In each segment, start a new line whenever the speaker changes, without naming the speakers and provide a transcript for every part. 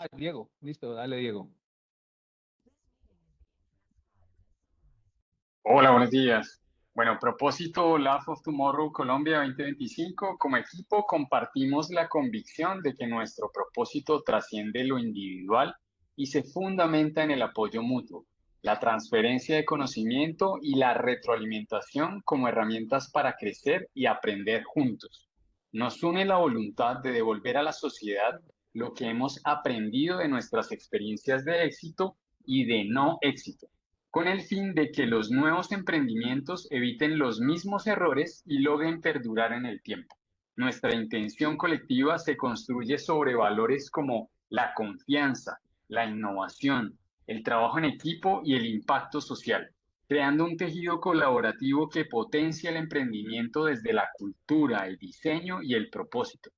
Ah, Diego, listo, dale, Diego.
Hola, buenos días. Bueno, propósito Love of Tomorrow Colombia 2025. Como equipo compartimos la convicción de que nuestro propósito trasciende lo individual y se fundamenta en el apoyo mutuo, la transferencia de conocimiento y la retroalimentación como herramientas para crecer y aprender juntos. Nos une la voluntad de devolver a la sociedad lo que hemos aprendido de nuestras experiencias de éxito y de no éxito, con el fin de que los nuevos emprendimientos eviten los mismos errores y logren perdurar en el tiempo. Nuestra intención colectiva se construye sobre valores como la confianza, la innovación, el trabajo en equipo y el impacto social, creando un tejido colaborativo que potencia el emprendimiento desde la cultura, el diseño y el propósito.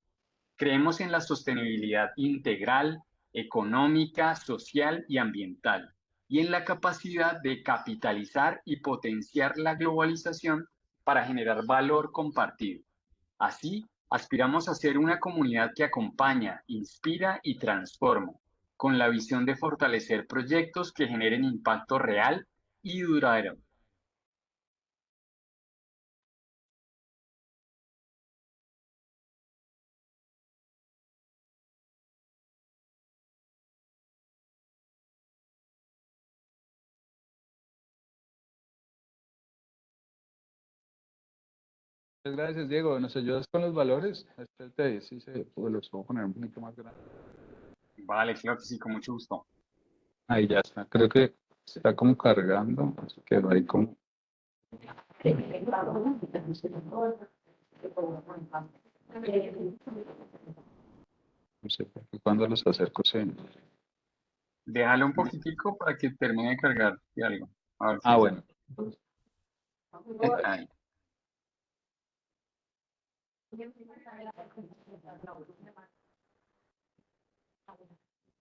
Creemos en la sostenibilidad integral, económica, social y ambiental, y en la capacidad de capitalizar y potenciar la globalización para generar valor compartido. Así, aspiramos a ser una comunidad que acompaña, inspira y transforma, con la visión de fortalecer proyectos que generen impacto real y duradero.
Muchas gracias, Diego. ¿Nos ayudas con los valores? Espérate, sí, pues los puedo poner un poquito más grande.
Vale, claro que sí, con mucho gusto.
Ahí ya está. Creo que está como cargando. Así que ahí como. No sé, porque cuando los acerco se.
Déjalo un poquitico para que termine de cargar y algo. A ver
Ah,
si ya.
bueno.
Ahí.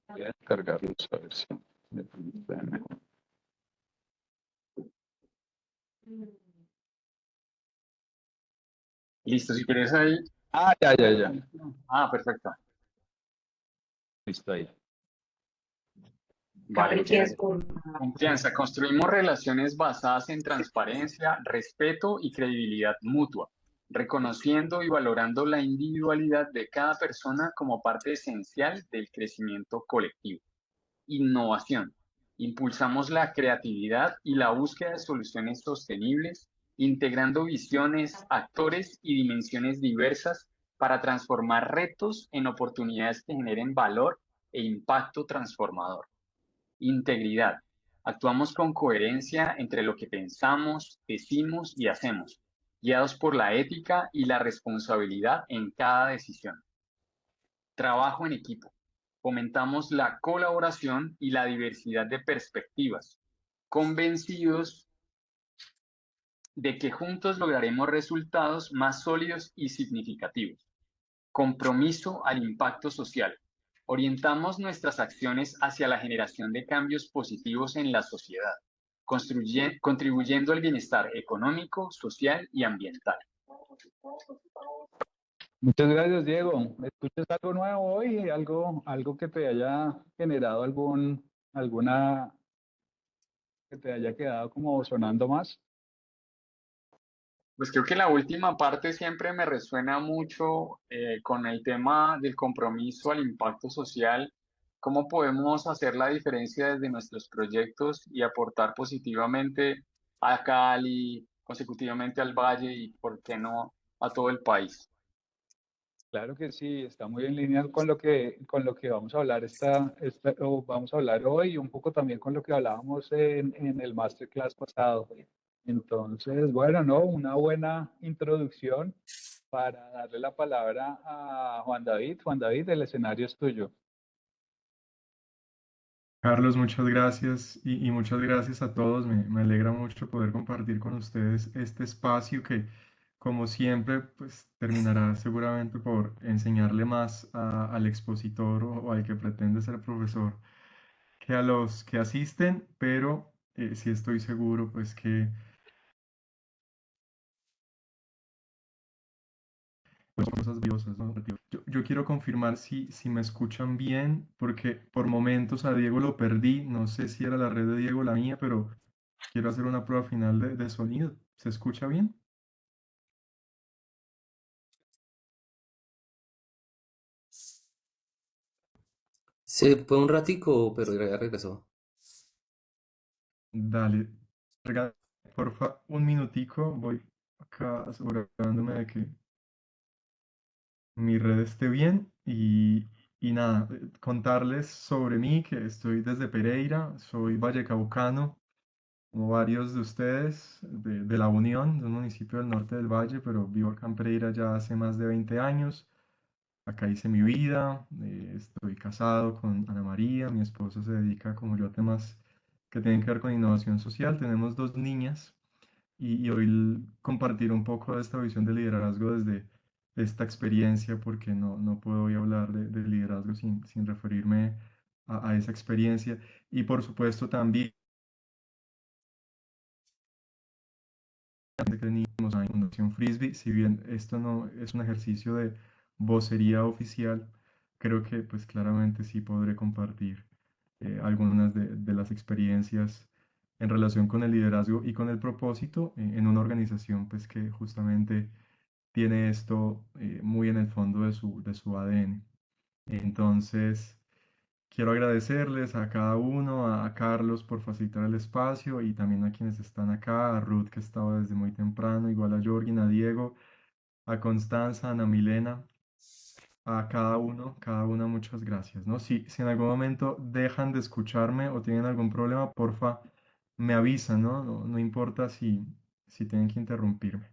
Voy a cargarlos a ver si me permite mejor.
Listo, si quieres ahí.
Ah, ya, ya, ya.
Ah, perfecto.
Listo ahí.
Vale, muchas gracias. Confianza. Construimos relaciones basadas en transparencia, respeto y credibilidad mutua, reconociendo y valorando la individualidad de cada persona como parte esencial del crecimiento colectivo. Innovación. Impulsamos la creatividad y la búsqueda de soluciones sostenibles, integrando visiones, actores y dimensiones diversas para transformar retos en oportunidades que generen valor e impacto transformador. Integridad. Actuamos con coherencia entre lo que pensamos, decimos y hacemos, guiados por la ética y la responsabilidad en cada decisión. Trabajo en equipo. Fomentamos la colaboración y la diversidad de perspectivas, convencidos de que juntos lograremos resultados más sólidos y significativos. Compromiso al impacto social. Orientamos nuestras acciones hacia la generación de cambios positivos en la sociedad, contribuyendo al bienestar económico, social y ambiental.
Muchas gracias, Diego. ¿Escuchas algo nuevo hoy? ¿Algo que te haya generado alguna, que te haya quedado como sonando más?
Pues creo que la última parte siempre me resuena mucho con el tema del compromiso al impacto social, cómo podemos hacer la diferencia desde nuestros proyectos y aportar positivamente a Cali, consecutivamente al Valle y, ¿por qué no, a todo el país?
Claro que sí, está muy en línea con lo que vamos a hablar o vamos a hablar hoy y un poco también con lo que hablábamos en el masterclass pasado. Entonces, bueno, no, una buena introducción para darle la palabra a Juan David. Juan David, el escenario es tuyo.
Carlos, muchas gracias y muchas gracias a todos. Me alegra mucho poder compartir con ustedes este espacio que, como siempre, pues terminará seguramente por enseñarle más al expositor o al que pretende ser profesor que a los que asisten, pero sí estoy seguro pues que pues, son cosas valiosas, ¿no? yo quiero confirmar si me escuchan bien, porque por momentos a Diego lo perdí. No sé si era la red de Diego o la mía, pero quiero hacer una prueba final de sonido. ¿Se escucha bien?
Se fue un ratico, pero ya regresó.
Dale, regálame, porfa, un minutico. Voy acá asegurándome de que mi red esté bien y nada, contarles sobre mí, que estoy desde Pereira, soy vallecaucano, como varios de ustedes, de La Unión, de un municipio del norte del Valle, pero vivo acá en Pereira ya hace más de 20 años. Acá hice mi vida, estoy casado con Ana María, mi esposa se dedica como yo a temas que tienen que ver con innovación social. Tenemos dos niñas y hoy compartir un poco de esta visión de liderazgo desde esta experiencia, porque no puedo hoy hablar de liderazgo sin referirme a esa experiencia. Y por supuesto también que teníamos a Fundación Frisbee, si bien esto no es un ejercicio de vocería oficial, creo que pues claramente sí podré compartir algunas de las experiencias en relación con el liderazgo y con el propósito en una organización pues que justamente tiene esto muy en el fondo de su ADN. Entonces, quiero agradecerles a cada uno, a Carlos por facilitar el espacio y también a quienes están acá, a Ruth que estaba desde muy temprano, igual a Jorgin, a Diego, a Constanza, a Ana Milena, a cada una muchas gracias, ¿no? Si en algún momento dejan de escucharme o tienen algún problema, porfa, me avisan, ¿no? No importa si tienen que interrumpirme.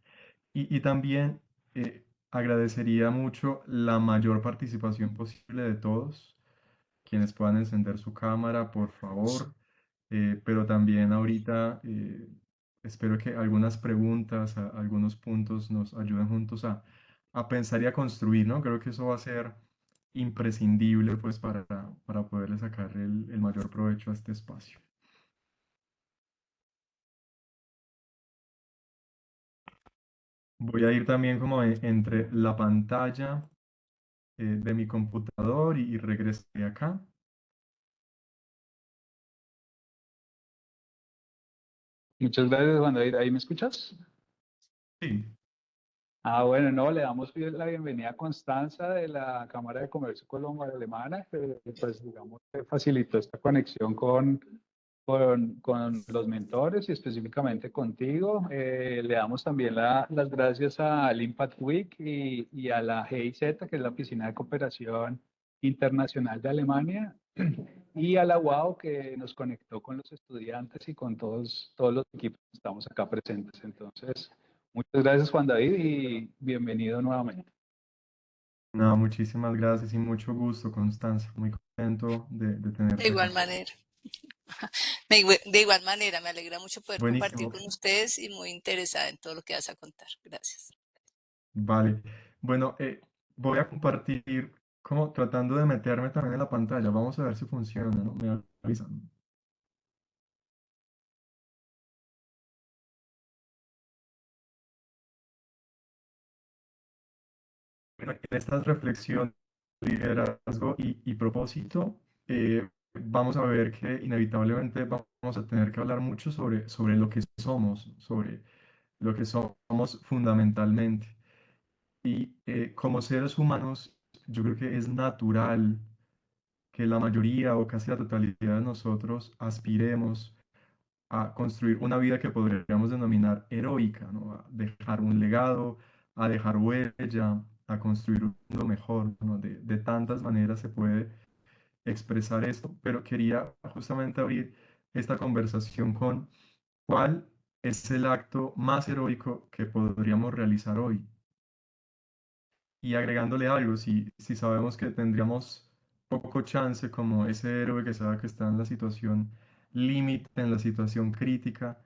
Y también agradecería mucho la mayor participación posible de todos, quienes puedan encender su cámara, por favor. Pero también ahorita espero que algunas preguntas, algunos puntos nos ayuden juntos a pensar y a construir, ¿no? Creo que eso va a ser imprescindible pues para poderle sacar el mayor provecho a este espacio. Voy a ir también como entre la pantalla de mi computador y regresaré acá.
Muchas gracias, Juan David. ¿Ahí me escuchas?
Sí,
Ah, bueno, no, le damos la bienvenida a Constanza de la Cámara de Comercio Colombo-Alemana, que pues digamos que facilitó esta conexión con los mentores y específicamente contigo. Le damos también las gracias al Impact Week y a la GIZ, que es la Oficina de Cooperación Internacional de Alemania, y a la UAO, que nos conectó con los estudiantes y con todos los equipos que estamos acá presentes. Entonces, muchas gracias, Juan David, y bienvenido nuevamente.
no, muchísimas gracias y mucho gusto, Constanza. Muy contento de
De
tenerte
igual
acá.
manera, de igual manera, me alegra mucho poder compartir
Buenísimo.
con ustedes y muy interesada en todo lo que vas a contar. Gracias.
Vale. Bueno, voy a compartir como tratando de meterme también en la pantalla. Vamos a ver si funciona, ¿no? Me avisan. Bueno, en estas reflexiones, liderazgo y propósito, vamos a ver que inevitablemente vamos a tener que hablar mucho sobre lo que somos, sobre lo que somos fundamentalmente. Y como seres humanos, yo creo que es natural que la mayoría o casi la totalidad de nosotros aspiremos a construir una vida que podríamos denominar heroica, ¿no? A dejar un legado, a dejar huella, a construir un mundo mejor, ¿no? De tantas maneras se puede expresar esto, pero quería justamente abrir esta conversación con cuál es el acto más heroico que podríamos realizar hoy. Y agregándole algo, si sabemos que tendríamos poco chance como ese héroe que sabe que está en la situación límite, en la situación crítica,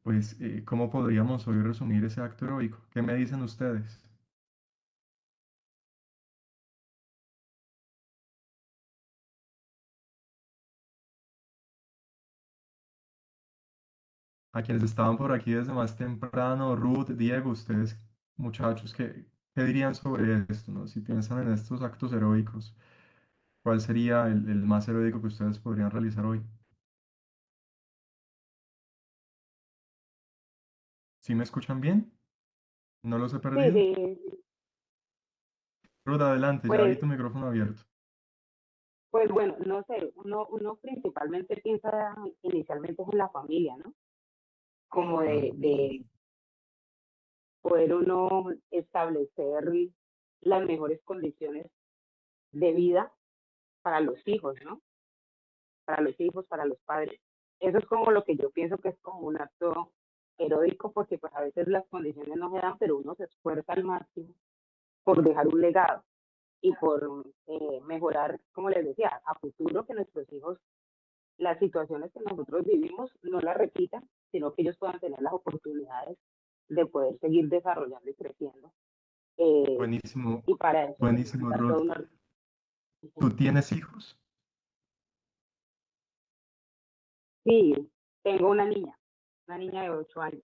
pues, ¿cómo podríamos hoy resumir ese acto heroico? ¿Qué me dicen ustedes? A quienes estaban por aquí desde más temprano, Ruth, Diego, ustedes, muchachos, ¿qué dirían sobre esto, ¿no? Si piensan en estos actos heroicos, ¿cuál sería el más heroico que ustedes podrían realizar hoy? ¿Sí me escuchan bien? ¿No los he
Sí,
perdido?
sí,
Ruth, adelante, ya vi
pues,
tu micrófono abierto.
pues bueno, no sé, uno principalmente piensa inicialmente en la familia, ¿no? Como
Claro.
de poder uno establecer las mejores condiciones de vida para los hijos, ¿no? Para los hijos, para los padres. Eso es como lo que yo pienso que es como un acto heroico, porque pues a veces las condiciones no se dan, pero uno se esfuerza al máximo por dejar un legado y por mejorar, como les decía, a futuro que nuestros hijos, las situaciones que nosotros vivimos, no las repitan, sino que ellos puedan tener las oportunidades de poder seguir desarrollando y creciendo. Eh,
Buenísimo,
y para eso se
buenísimo,
necesita toda
Ruth.
una...
¿Tú tienes hijos?
Sí, tengo una niña de 8 años.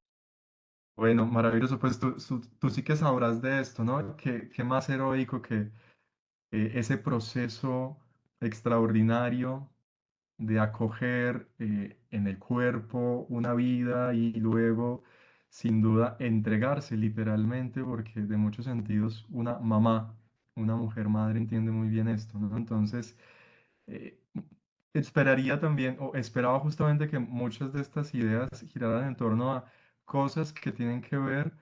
Bueno, maravilloso, pues tú sí que sabrás de esto, ¿no? ¿Qué más heroico que ese proceso extraordinario de acoger en el cuerpo una vida y luego, sin duda, entregarse literalmente, porque de muchos sentidos una mamá, una mujer madre entiende muy bien esto, ¿no? Entonces, eh, esperaría también, o esperaba justamente que muchas de estas ideas giraran en torno a cosas que tienen que ver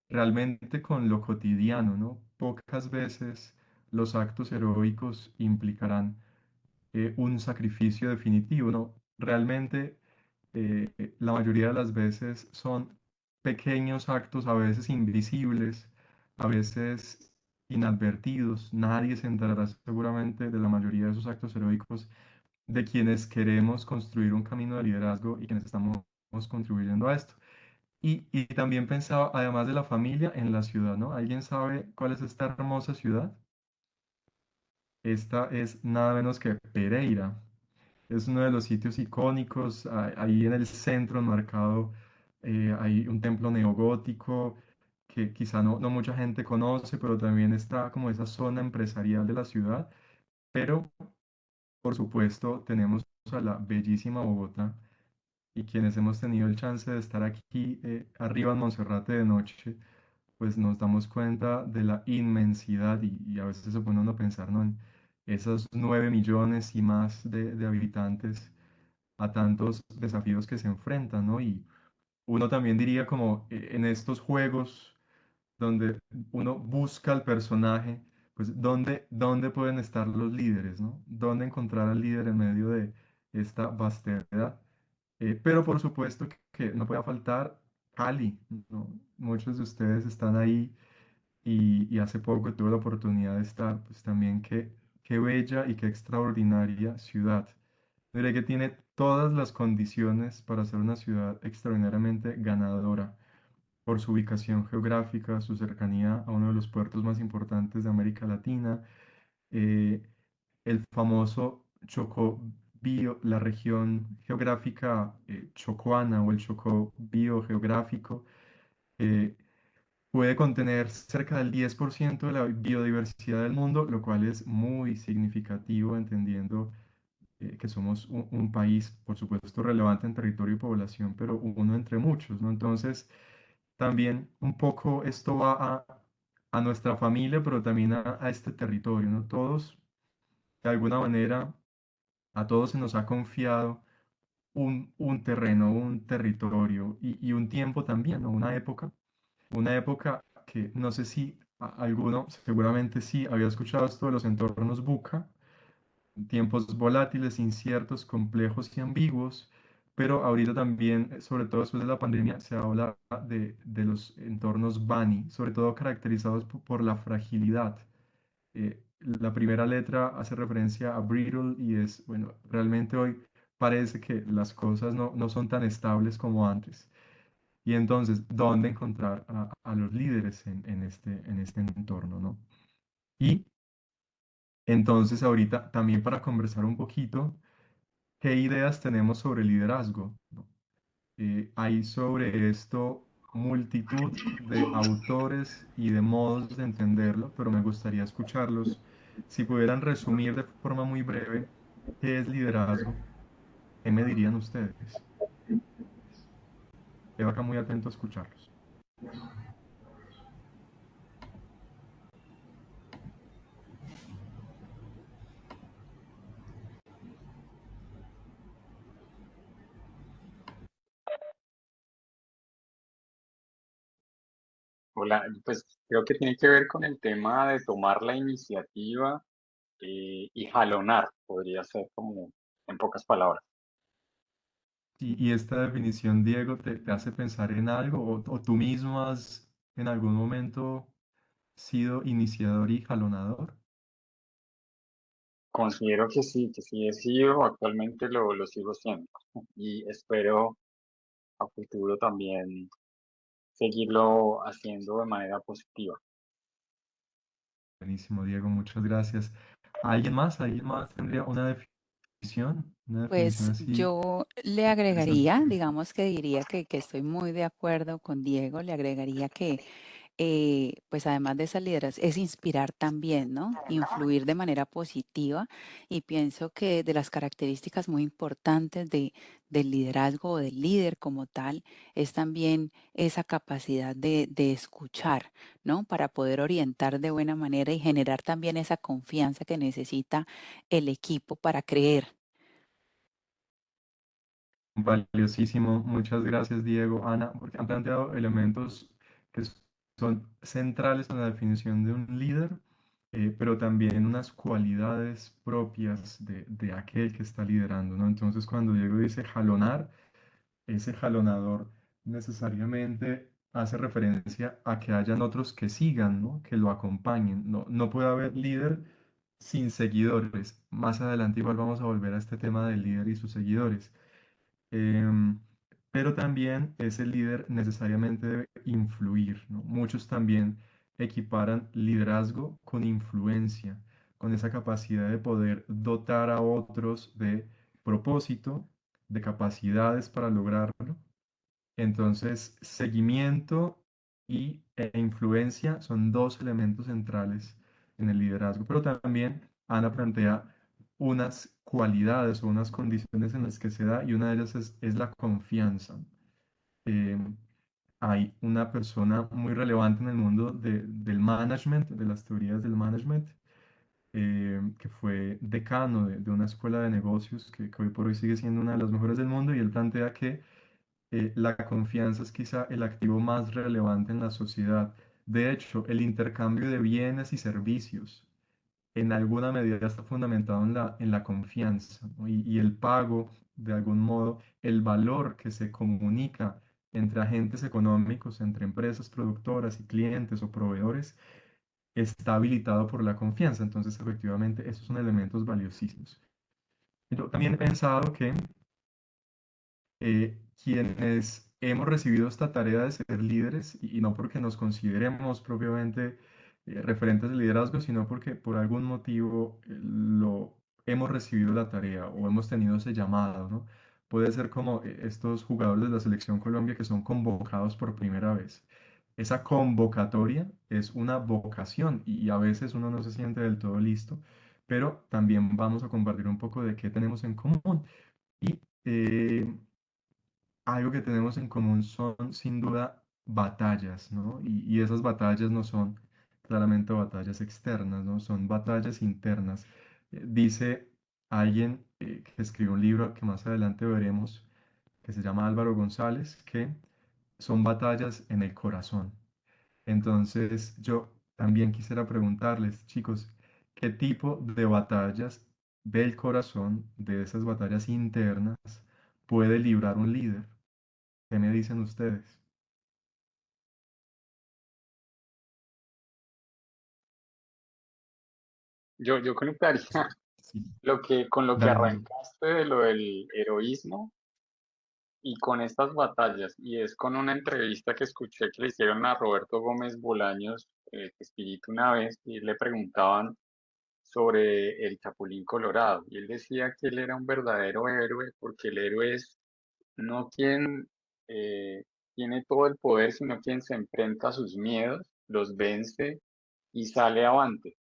realmente con lo cotidiano, ¿no? Pocas veces los actos heroicos implicarán un sacrificio definitivo, ¿no? Realmente la mayoría de las veces son pequeños actos, a veces invisibles, a veces inadvertidos. Nadie se enterará seguramente de la mayoría de esos actos heroicos de quienes queremos construir un camino de liderazgo y quienes estamos contribuyendo a esto. Y también pensaba, además de la familia, en la ciudad, ¿no? ¿Alguien sabe cuál es esta hermosa ciudad? Esta es nada menos que Pereira. Es uno de los sitios icónicos. Ahí en el centro enmarcado hay un templo neogótico que quizá no mucha gente conoce, pero también está como esa zona empresarial de la ciudad. Pero, por supuesto, tenemos a la bellísima Bogotá y quienes hemos tenido el chance de estar aquí arriba en Monserrate de noche, pues nos damos cuenta de la inmensidad y a veces se pone uno a pensar, ¿no? En esos 9 millones y más de habitantes a tantos desafíos que se enfrentan, ¿no? Y uno también diría como en estos juegos donde uno busca al personaje, pues ¿dónde pueden estar los líderes, ¿no? ¿Dónde encontrar al líder en medio de esta vastedad? Pero por supuesto que no puede faltar Cali, ¿no? Muchos de ustedes están ahí y hace poco tuve la oportunidad de estar, pues también qué bella y qué extraordinaria ciudad. Diré que tiene todas las condiciones para ser una ciudad extraordinariamente ganadora por su ubicación geográfica, su cercanía a uno de los puertos más importantes de América Latina, eh, el famoso Chocó la región geográfica chocuana o el Chocó biogeográfico, eh, puede contener cerca del 10% de la biodiversidad del mundo, lo cual es muy significativo entendiendo que somos un país, por supuesto, relevante en territorio y población, pero uno entre muchos, ¿no? Entonces, también un poco esto va a nuestra familia, pero también a este territorio, ¿no? Todos, de alguna manera, a todos se nos ha confiado un terreno, un territorio y un tiempo también, ¿no? Una época que no sé si alguno, seguramente sí, había escuchado esto de los entornos buca, tiempos volátiles, inciertos, complejos y ambiguos, pero ahorita también, sobre todo después de la pandemia, se habla de los entornos Bani, sobre todo caracterizados por la fragilidad. La primera letra hace referencia a brittle y es, bueno, realmente hoy parece que las cosas no son tan estables como antes. Y entonces, ¿dónde encontrar a los líderes en este entorno, ¿no? Y entonces, ahorita también para conversar un poquito, ¿qué ideas tenemos sobre liderazgo? ¿No? Hay sobre esto multitud de autores y de modos de entenderlo, pero me gustaría escucharlos. Si pudieran resumir de forma muy breve qué es liderazgo, ¿qué me dirían ustedes? Quedo acá muy atento a escucharlos.
Hola, pues creo que tiene que ver con el tema de tomar la iniciativa y jalonar, podría ser como en pocas palabras.
Y esta definición, Diego, te hace pensar en algo o tú mismo has en algún momento sido iniciador y jalonador?
Considero que sí he sido, actualmente lo sigo siendo y espero a futuro también seguirlo haciendo de manera positiva.
Buenísimo, Diego, muchas gracias. ¿Alguien más? ¿Alguien más tendría una definición? Una definición
Pues
así
yo le
interesante.
agregaría, digamos que diría que estoy muy de acuerdo con Diego, le agregaría que pues además de esa liderazgo, es inspirar también, ¿no? Influir de manera positiva y pienso que de las características muy importantes del liderazgo o del líder como tal es también esa capacidad de escuchar, ¿no? Para poder orientar de buena manera y generar también esa confianza que necesita el equipo para creer.
Valiosísimo. Muchas gracias, Diego, Ana, porque han planteado elementos que son centrales en la definición de un líder, pero también unas cualidades propias de aquel que está liderando, ¿no? Entonces, cuando Diego dice jalonar, ese jalonador necesariamente hace referencia a que hayan otros que sigan, ¿no? Que lo acompañen. No, no puede haber líder sin seguidores. Más adelante igual vamos a volver a este tema del líder y sus seguidores. Em, pero también ese líder necesariamente debe influir, ¿no? Muchos también equiparan liderazgo con influencia, con esa capacidad de poder dotar a otros de propósito, de capacidades para lograrlo. Entonces, seguimiento e influencia son dos elementos centrales en el liderazgo, pero también Ana plantea unas cualidades o unas condiciones en las que se da y una de ellas es la confianza. Eh, Hay una persona muy relevante en el mundo del management, de las teorías del management, que fue decano de una escuela de negocios que hoy por hoy sigue siendo una de las mejores del mundo y él plantea que la confianza es quizá el activo más relevante en la sociedad. De hecho, el intercambio de bienes y servicios en alguna medida está fundamentado en la confianza, ¿no? Y el pago, de algún modo, el valor que se comunica entre agentes económicos, entre empresas productoras y clientes o proveedores, está habilitado por la confianza. Entonces, efectivamente, esos son elementos valiosísimos. Yo también he pensado que quienes hemos recibido esta tarea de ser líderes, y no porque nos consideremos propiamente referentes de liderazgo, sino porque por algún motivo lo hemos recibido la tarea o hemos tenido ese llamado, ¿no? Puede ser como estos jugadores de la Selección Colombia que son convocados por primera vez. Esa convocatoria es una vocación y a veces uno no se siente del todo listo, pero también vamos a compartir un poco de qué tenemos en común. Y algo que tenemos en común son sin duda batallas, ¿no? Y esas batallas no son claramente batallas externas, ¿no? Son batallas internas. Dice alguien que escribió un libro que más adelante veremos, que se llama Álvaro González, que son batallas en el corazón. Entonces, yo también quisiera preguntarles, chicos, ¿qué tipo de batallas del corazón, de esas batallas internas, puede librar un líder? ¿Qué me dicen ustedes?
Yo conectaría
Sí,
con lo que
dale, dale.
arrancaste de lo del heroísmo y con estas batallas, y es con una entrevista que escuché que le hicieron a Roberto Gómez Bolaños, Espíritu, una vez, y le preguntaban sobre el Chapulín Colorado, y él decía que él era un verdadero héroe, porque el héroe es no quien tiene todo el poder, sino quien se enfrenta a sus miedos, los vence y sale avante.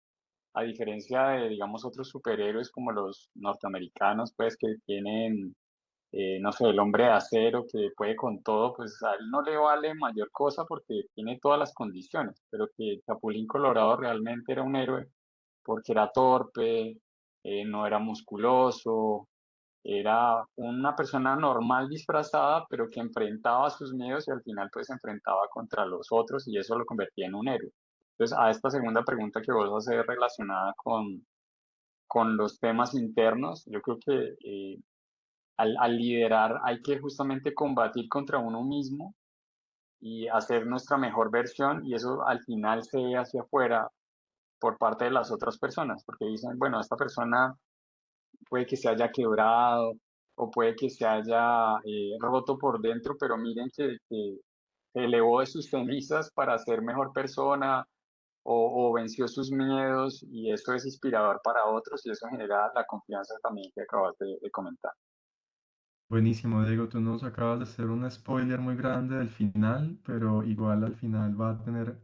A diferencia de, digamos, otros superhéroes como los norteamericanos, pues que tienen, no sé, el hombre de acero que puede con todo, pues a él no le vale mayor cosa porque tiene todas las condiciones, pero que Chapulín Colorado realmente era un héroe porque era torpe, no era musculoso, era una persona normal disfrazada, pero que enfrentaba sus miedos y al final pues se enfrentaba contra los otros y eso lo convertía en un héroe. Entonces, a esta segunda pregunta que vos haces relacionada con los temas internos, yo creo que al liderar hay que justamente combatir contra uno mismo y hacer nuestra mejor versión y eso al final se ve hacia afuera por parte de las otras personas, porque dicen, bueno, esta persona puede que se haya quebrado o puede que se haya roto por dentro, pero miren que se elevó de sus cenizas para ser mejor persona o venció sus miedos y eso es inspirador para otros y eso genera la confianza también que acabas de comentar.
Buenísimo, Diego, tú nos acabas de hacer un spoiler muy grande del final, pero igual al final va a tener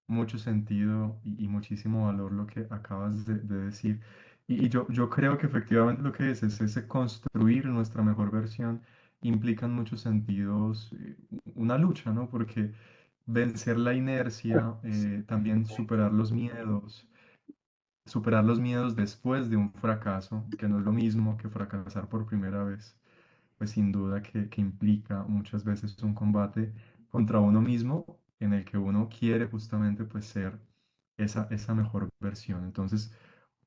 mucho sentido y muchísimo valor lo que acabas de decir. Y yo creo que efectivamente lo que dices, ese construir nuestra mejor versión implica en muchos sentidos una lucha, ¿no? Porque vencer la inercia, también superar los miedos después de un fracaso, que no es lo mismo que fracasar por primera vez, pues sin duda que implica muchas veces un combate contra uno mismo en el que uno quiere justamente pues ser esa mejor versión. Entonces,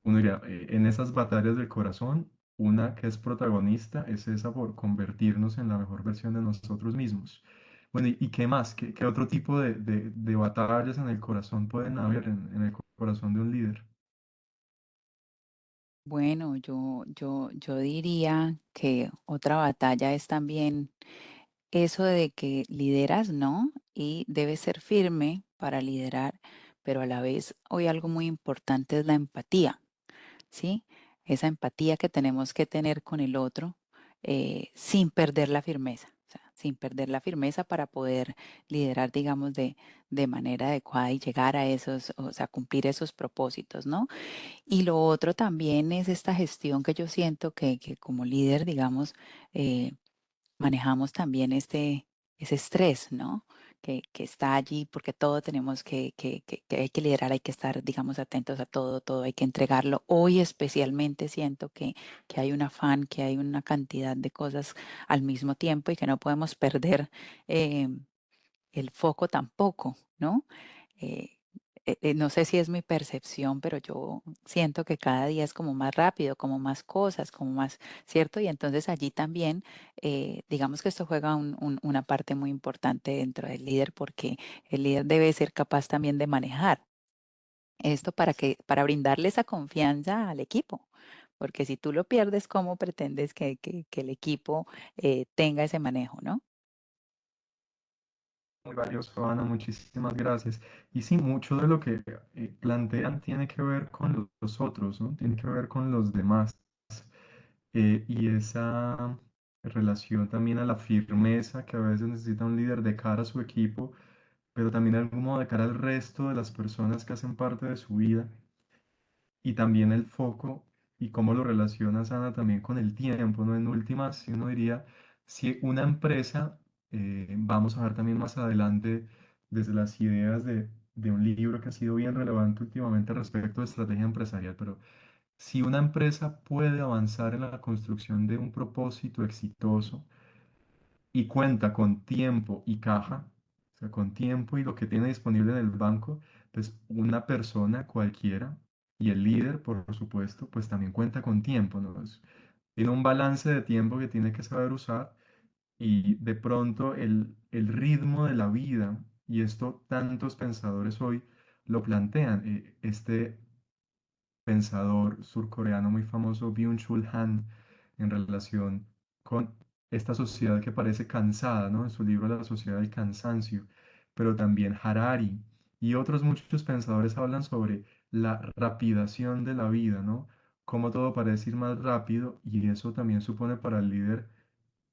uno diría, en esas batallas del corazón, una que es protagonista es esa por convertirnos en la mejor versión de nosotros mismos. Bueno, ¿y qué más? ¿Qué otro tipo de batallas en el corazón pueden haber en el corazón de un líder?
Bueno, yo diría que otra batalla es también eso de que lideras, ¿no? Y debes ser firme para liderar, pero a la vez hoy algo muy importante es la empatía, ¿sí? Esa empatía que tenemos que tener con el otro sin perder la firmeza, o sea, sin perder la firmeza para poder liderar, digamos, de manera adecuada y llegar a esos, o sea, cumplir esos propósitos, ¿no? Y lo otro también es esta gestión que yo siento que como líder, digamos, eh, manejamos también ese estrés, ¿no? Que está allí porque todo tenemos que hay que liderar, hay que estar, digamos, atentos a todo, todo hay que entregarlo. Hoy especialmente siento que hay un afán, que hay una cantidad de cosas al mismo tiempo y que no podemos perder eh, el foco tampoco, ¿no? Eh, no sé si es mi percepción, pero yo siento que cada día es como más rápido, como más cosas, como más, ¿cierto? Y entonces allí también, digamos que esto juega una parte muy importante dentro del líder porque el líder debe ser capaz también de manejar esto para brindarle esa confianza al equipo. Porque si tú lo pierdes, ¿cómo pretendes que el equipo tenga ese manejo, ¿no?
Muy valioso, Ana, muchísimas gracias. Y sí, mucho de lo que plantean tiene que ver con los otros, ¿no? Tiene que ver con los demás. Y esa relación también a la firmeza que a veces necesita un líder de cara a su equipo, pero también de algún modo de cara al resto de las personas que hacen parte de su vida. Y también el foco y cómo lo relaciona Sana también con el tiempo, ¿no? En últimas, si uno diría, si una empresa, vamos a ver también más adelante desde las ideas de un libro que ha sido bien relevante últimamente respecto de estrategia empresarial, pero si una empresa puede avanzar en la construcción de un propósito exitoso y cuenta con tiempo y caja, o sea, con tiempo y lo que tiene disponible en el banco, pues una persona cualquiera y el líder, por supuesto, pues también cuenta con tiempo, ¿no? Tiene un balance de tiempo que tiene que saber usar y de pronto el ritmo de la vida, y esto tantos pensadores hoy lo plantean, este pensador surcoreano muy famoso, Byung-Chul Han, en relación con esta sociedad que parece cansada, ¿no? En su libro La sociedad del cansancio, pero también Harari y otros muchos pensadores hablan sobre la rapidación de la vida, ¿no? Cómo todo parece ir más rápido y eso también supone para el líder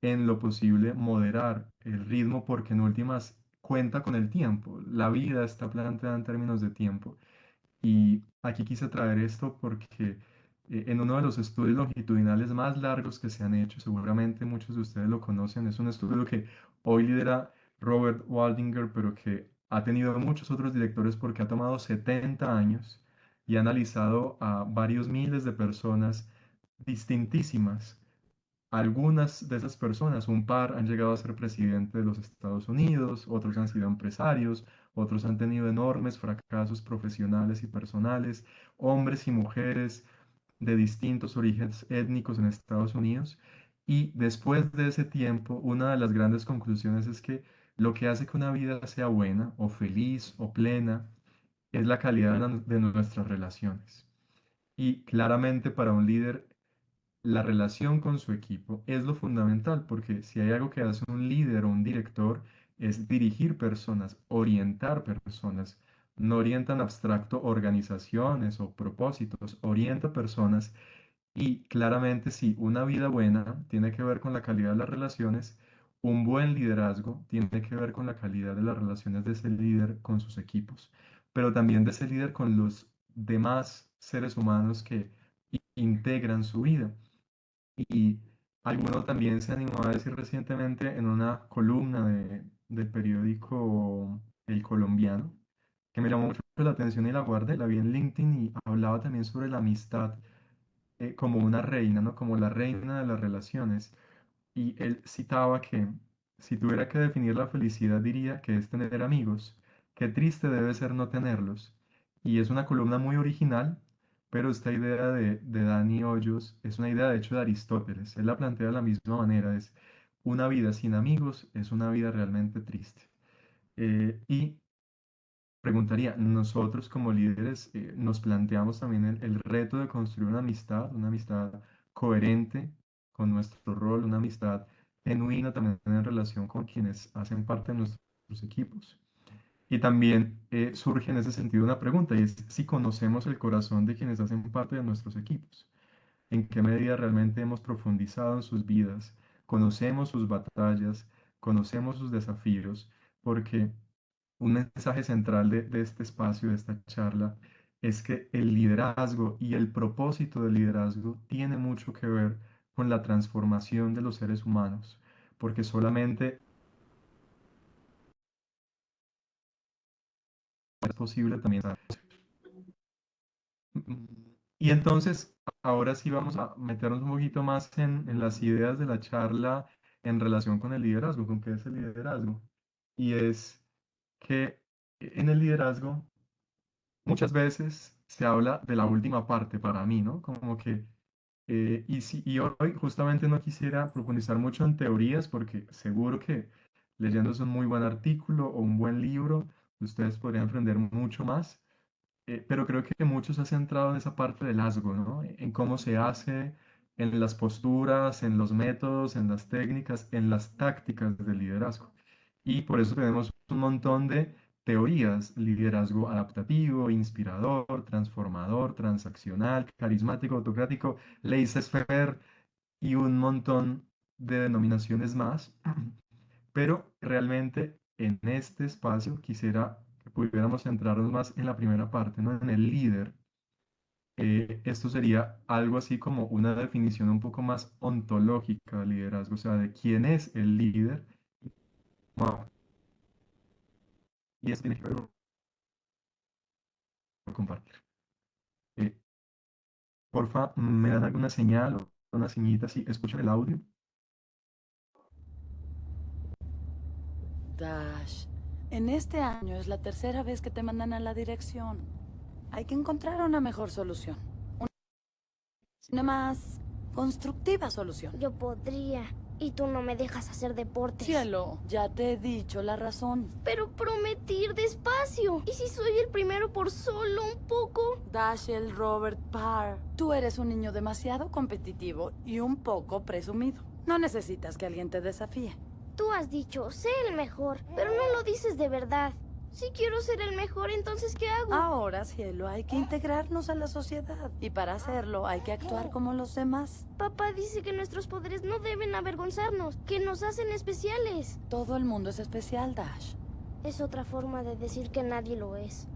en lo posible moderar el ritmo porque en últimas cuenta con el tiempo. La vida está planteada en términos de tiempo. Y aquí quise traer esto porque en uno de los estudios longitudinales más largos que se han hecho, seguramente muchos de ustedes lo conocen, es un estudio que hoy lidera Robert Waldinger, pero que ha tenido muchos otros directores porque ha tomado 70 años y ha analizado a varios miles de personas distintísimas. Algunas de esas personas, un par, han llegado a ser presidente de los Estados Unidos, otros han sido empresarios, otros han tenido enormes fracasos profesionales y personales, hombres y mujeres de distintos orígenes étnicos en Estados Unidos. Y después de ese tiempo, una de las grandes conclusiones es que lo que hace que una vida sea buena o feliz o plena es la calidad de nuestras relaciones. Y claramente para un líder la relación con su equipo es lo fundamental, porque si hay algo que hace un líder o un director es dirigir personas, orientar personas. No orienta en abstracto organizaciones o propósitos, orienta personas y claramente si una vida buena tiene que ver con la calidad de las relaciones, un buen liderazgo tiene que ver con la calidad de las relaciones de ese líder con sus equipos, pero también de ese líder con los demás seres humanos que integran su vida. Y alguno también se animó a decir recientemente en una columna del periódico El Colombiano, que me llamó mucho la atención y la guardé, la vi en LinkedIn y hablaba también sobre la amistad como una reina, ¿no? Como la reina de las relaciones. Y él citaba que si tuviera que definir la felicidad diría que es tener amigos. Qué triste debe ser no tenerlos. Y es una columna muy original, pero esta idea de Dani Hoyos es una idea de hecho de Aristóteles. Él la plantea de la misma manera, es una vida sin amigos es una vida realmente triste. Y preguntaría, nosotros como líderes nos planteamos también el reto de construir una amistad coherente con nuestro rol, una amistad genuina también en relación con quienes hacen parte de nuestros equipos. Y también surge en ese sentido una pregunta, y es si conocemos el corazón de quienes hacen parte de nuestros equipos. ¿En qué medida realmente hemos profundizado en sus vidas? ¿Conocemos sus batallas? ¿Conocemos sus desafíos? Porque un mensaje central de este espacio, de esta charla, es que el liderazgo y el propósito del liderazgo tiene mucho que ver con la transformación de los seres humanos, porque solamente es posible también. Y entonces, ahora sí vamos a meternos un poquito más en las ideas de la charla en relación con el liderazgo, con qué es el liderazgo. Y es que en el liderazgo muchas veces se habla de la última parte para mí, ¿no? Como que, y hoy justamente no quisiera profundizar mucho en teorías porque seguro que leyéndose un muy buen artículo o un buen libro, ustedes podrían aprender mucho más, pero creo que mucho se ha centrado en esa parte del liderazgo, ¿no? En cómo se hace, en las posturas, en los métodos, en las técnicas, en las tácticas del liderazgo. Y por eso tenemos un montón de teorías, liderazgo adaptativo, inspirador, transformador, transaccional, carismático, autocrático, laissez-faire y un montón de denominaciones más. Pero realmente en este espacio quisiera que pudiéramos centrarnos más en la primera parte, ¿no? En el líder. Esto sería algo así como una definición un poco más ontológica del liderazgo, o sea, de quién es el líder. Wow. Y eso tiene que ver con compartir. Eh, Porfa, ¿me dan alguna señal o una señita si escuchan el audio?
Dash, en este año es la tercera vez que te mandan a la dirección. Hay que encontrar una mejor solución. Una más constructiva solución.
Yo podría. Y tú no me dejas hacer deportes.
Cielo, ya te he dicho la razón.
Pero prometí ir despacio. ¿Y si soy el primero por solo un poco?
Dashiell Robert Parr, tú eres un niño demasiado competitivo y un poco presumido. No necesitas que alguien te desafíe.
Tú has dicho, sé el mejor, pero no lo dices de verdad. Si quiero ser el mejor, entonces ¿qué hago?
Ahora, cielo, hay que integrarnos a la sociedad. Y para hacerlo hay que actuar como los demás.
Papá dice que nuestros poderes no deben avergonzarnos, que nos hacen especiales.
Todo el mundo es especial, Dash.
Es otra forma de decir que nadie lo es.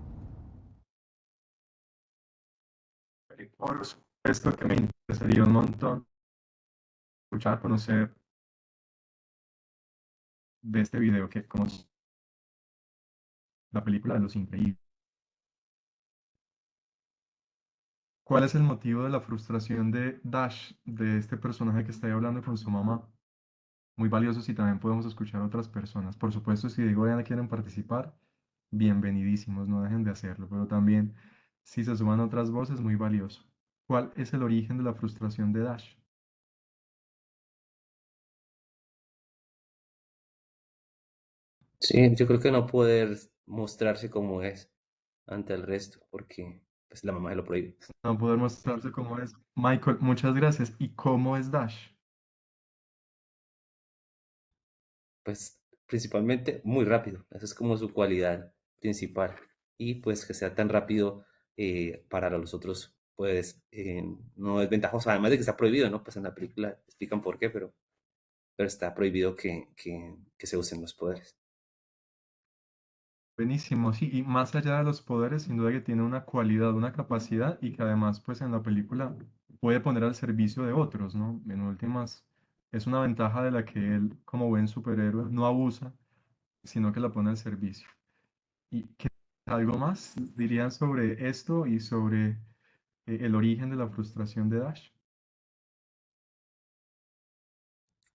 Por supuesto que me interesaría un montón escuchar, conocer de este video que como es la película de Los Increíbles. ¿Cuál es el motivo de la frustración de Dash, de este personaje que está ahí hablando con su mamá? Muy valioso si también podemos escuchar a otras personas. Por supuesto, si Diego y Diana quieren participar, bienvenidísimos, no dejen de hacerlo, pero también si se suman otras voces, muy valioso. ¿Cuál es el origen de la frustración de Dash?
Sí, yo creo que no poder mostrarse como es ante el resto, porque pues la mamá se lo prohíbe.
No poder mostrarse cómo es. Michael, muchas gracias. ¿Y cómo es Dash?
Pues principalmente muy rápido, esa es como su cualidad principal. Y pues que sea tan rápido para los otros, pues no es ventajoso, además de que está prohibido, ¿no? Pues en la película explican por qué, pero está prohibido que se usen los poderes.
Buenísimo, sí, y más allá de los poderes, sin duda que tiene una cualidad, una capacidad y que además, pues en la película puede poner al servicio de otros, ¿no? En últimas, es una ventaja de la que él, como buen superhéroe, no abusa, sino que la pone al servicio. ¿Y qué, algo más dirían sobre esto y sobre el origen de la frustración de Dash?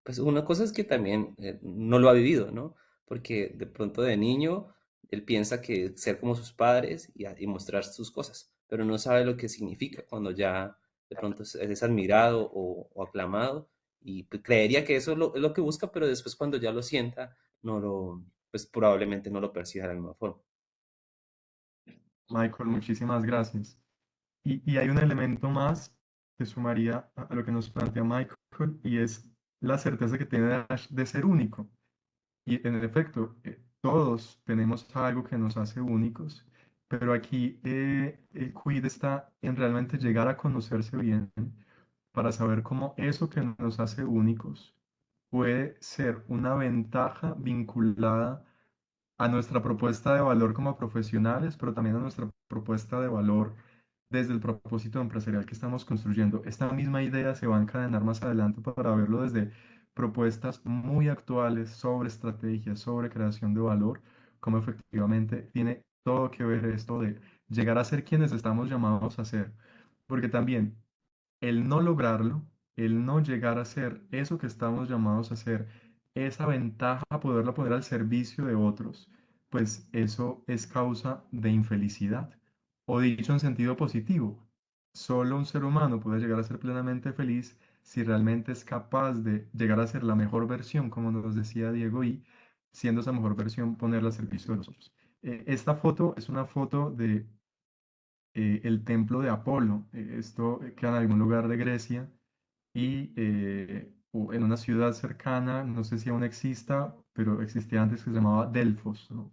Pues una cosa es que también no lo ha vivido, ¿no? Porque de pronto de niño él piensa que ser como sus padres y mostrar sus cosas, pero no sabe lo que significa cuando ya de pronto es admirado o aclamado y pues, creería que eso es lo que busca, pero después cuando ya lo sienta, pues probablemente no lo perciba de la misma forma.
Michael, muchísimas gracias. Y hay un elemento más que sumaría a lo que nos plantea Michael y es la certeza que tiene Dash de ser único. Y en efecto, todos tenemos algo que nos hace únicos, pero aquí el quid está en realmente llegar a conocerse bien para saber cómo eso que nos hace únicos puede ser una ventaja vinculada a nuestra propuesta de valor como profesionales, pero también a nuestra propuesta de valor desde el propósito empresarial que estamos construyendo. Esta misma idea se va a encadenar más adelante para verlo desde propuestas muy actuales sobre estrategias, sobre creación de valor, como efectivamente tiene todo que ver esto de llegar a ser quienes estamos llamados a ser. Porque también el no lograrlo, el no llegar a ser eso que estamos llamados a ser, esa ventaja, poderla poner al servicio de otros, pues eso es causa de infelicidad. O dicho en sentido positivo, solo un ser humano puede llegar a ser plenamente feliz si realmente es capaz de llegar a ser la mejor versión, como nos decía Diego, y siendo esa mejor versión, ponerla al servicio de los otros. Esta foto es una foto de el templo de Apolo. Esto queda en algún lugar de Grecia y o en una ciudad cercana, no sé si aún exista, pero existía antes que se llamaba Delfos, ¿no?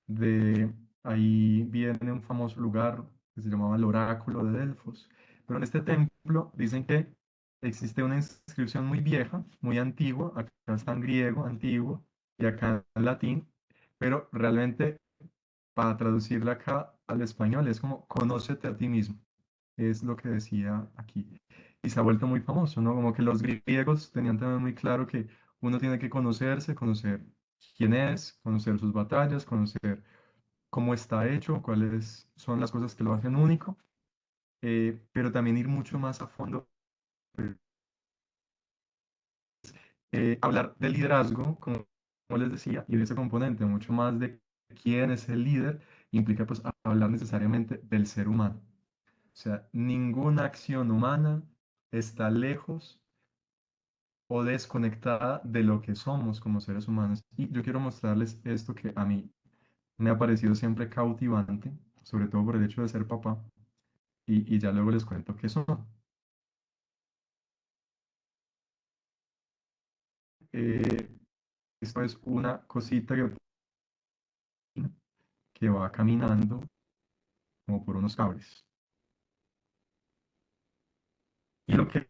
De ahí viene un famoso lugar que se llamaba el Oráculo de Delfos. Pero en este templo dicen que existe una inscripción muy vieja, muy antigua, acá está en griego antiguo y acá en latín, pero realmente para traducirla acá al español es como conócete a ti mismo, es lo que decía aquí. Y se ha vuelto muy famoso, ¿no? Como que los griegos tenían también muy claro que uno tiene que conocerse, conocer quién es, conocer sus batallas, conocer cómo está hecho, cuáles son las cosas que lo hacen único, pero también ir mucho más a fondo. Hablar de liderazgo, como les decía, y de ese componente, mucho más de quién es el líder, implica pues hablar necesariamente del ser humano. O sea, ninguna acción humana está lejos o desconectada de lo que somos como seres humanos. Y yo quiero mostrarles esto que a mí me ha parecido siempre cautivante, sobre todo por el hecho de ser papá, y ya luego les cuento qué son. Eh, Esto es una cosita que que va caminando como por unos cables. Y lo que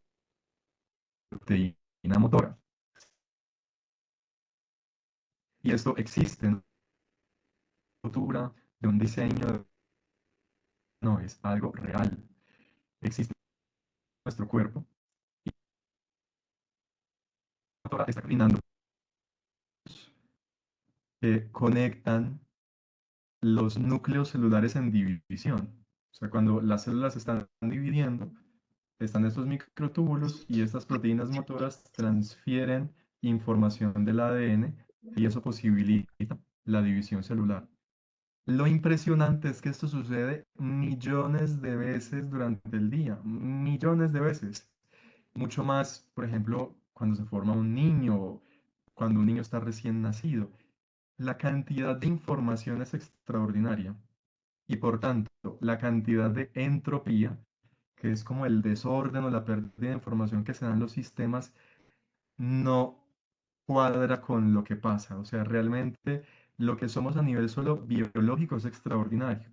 proteína motora. Y esto existe en la cultura de un diseño, no es algo real. Existe en nuestro cuerpo y la motora está caminando. Conectan los núcleos celulares en división. O sea, cuando las células se están dividiendo, están estos microtúbulos y estas proteínas motoras transfieren información del ADN y eso posibilita la división celular. Lo impresionante es que esto sucede millones de veces durante el día, millones de veces. Mucho más, por ejemplo, cuando se forma un niño o cuando un niño está recién nacido. La cantidad de información es extraordinaria y por tanto la cantidad de entropía, que es como el desorden o la pérdida de información que se dan los sistemas, no cuadra con lo que pasa. O sea, realmente lo que somos a nivel solo biológico es extraordinario.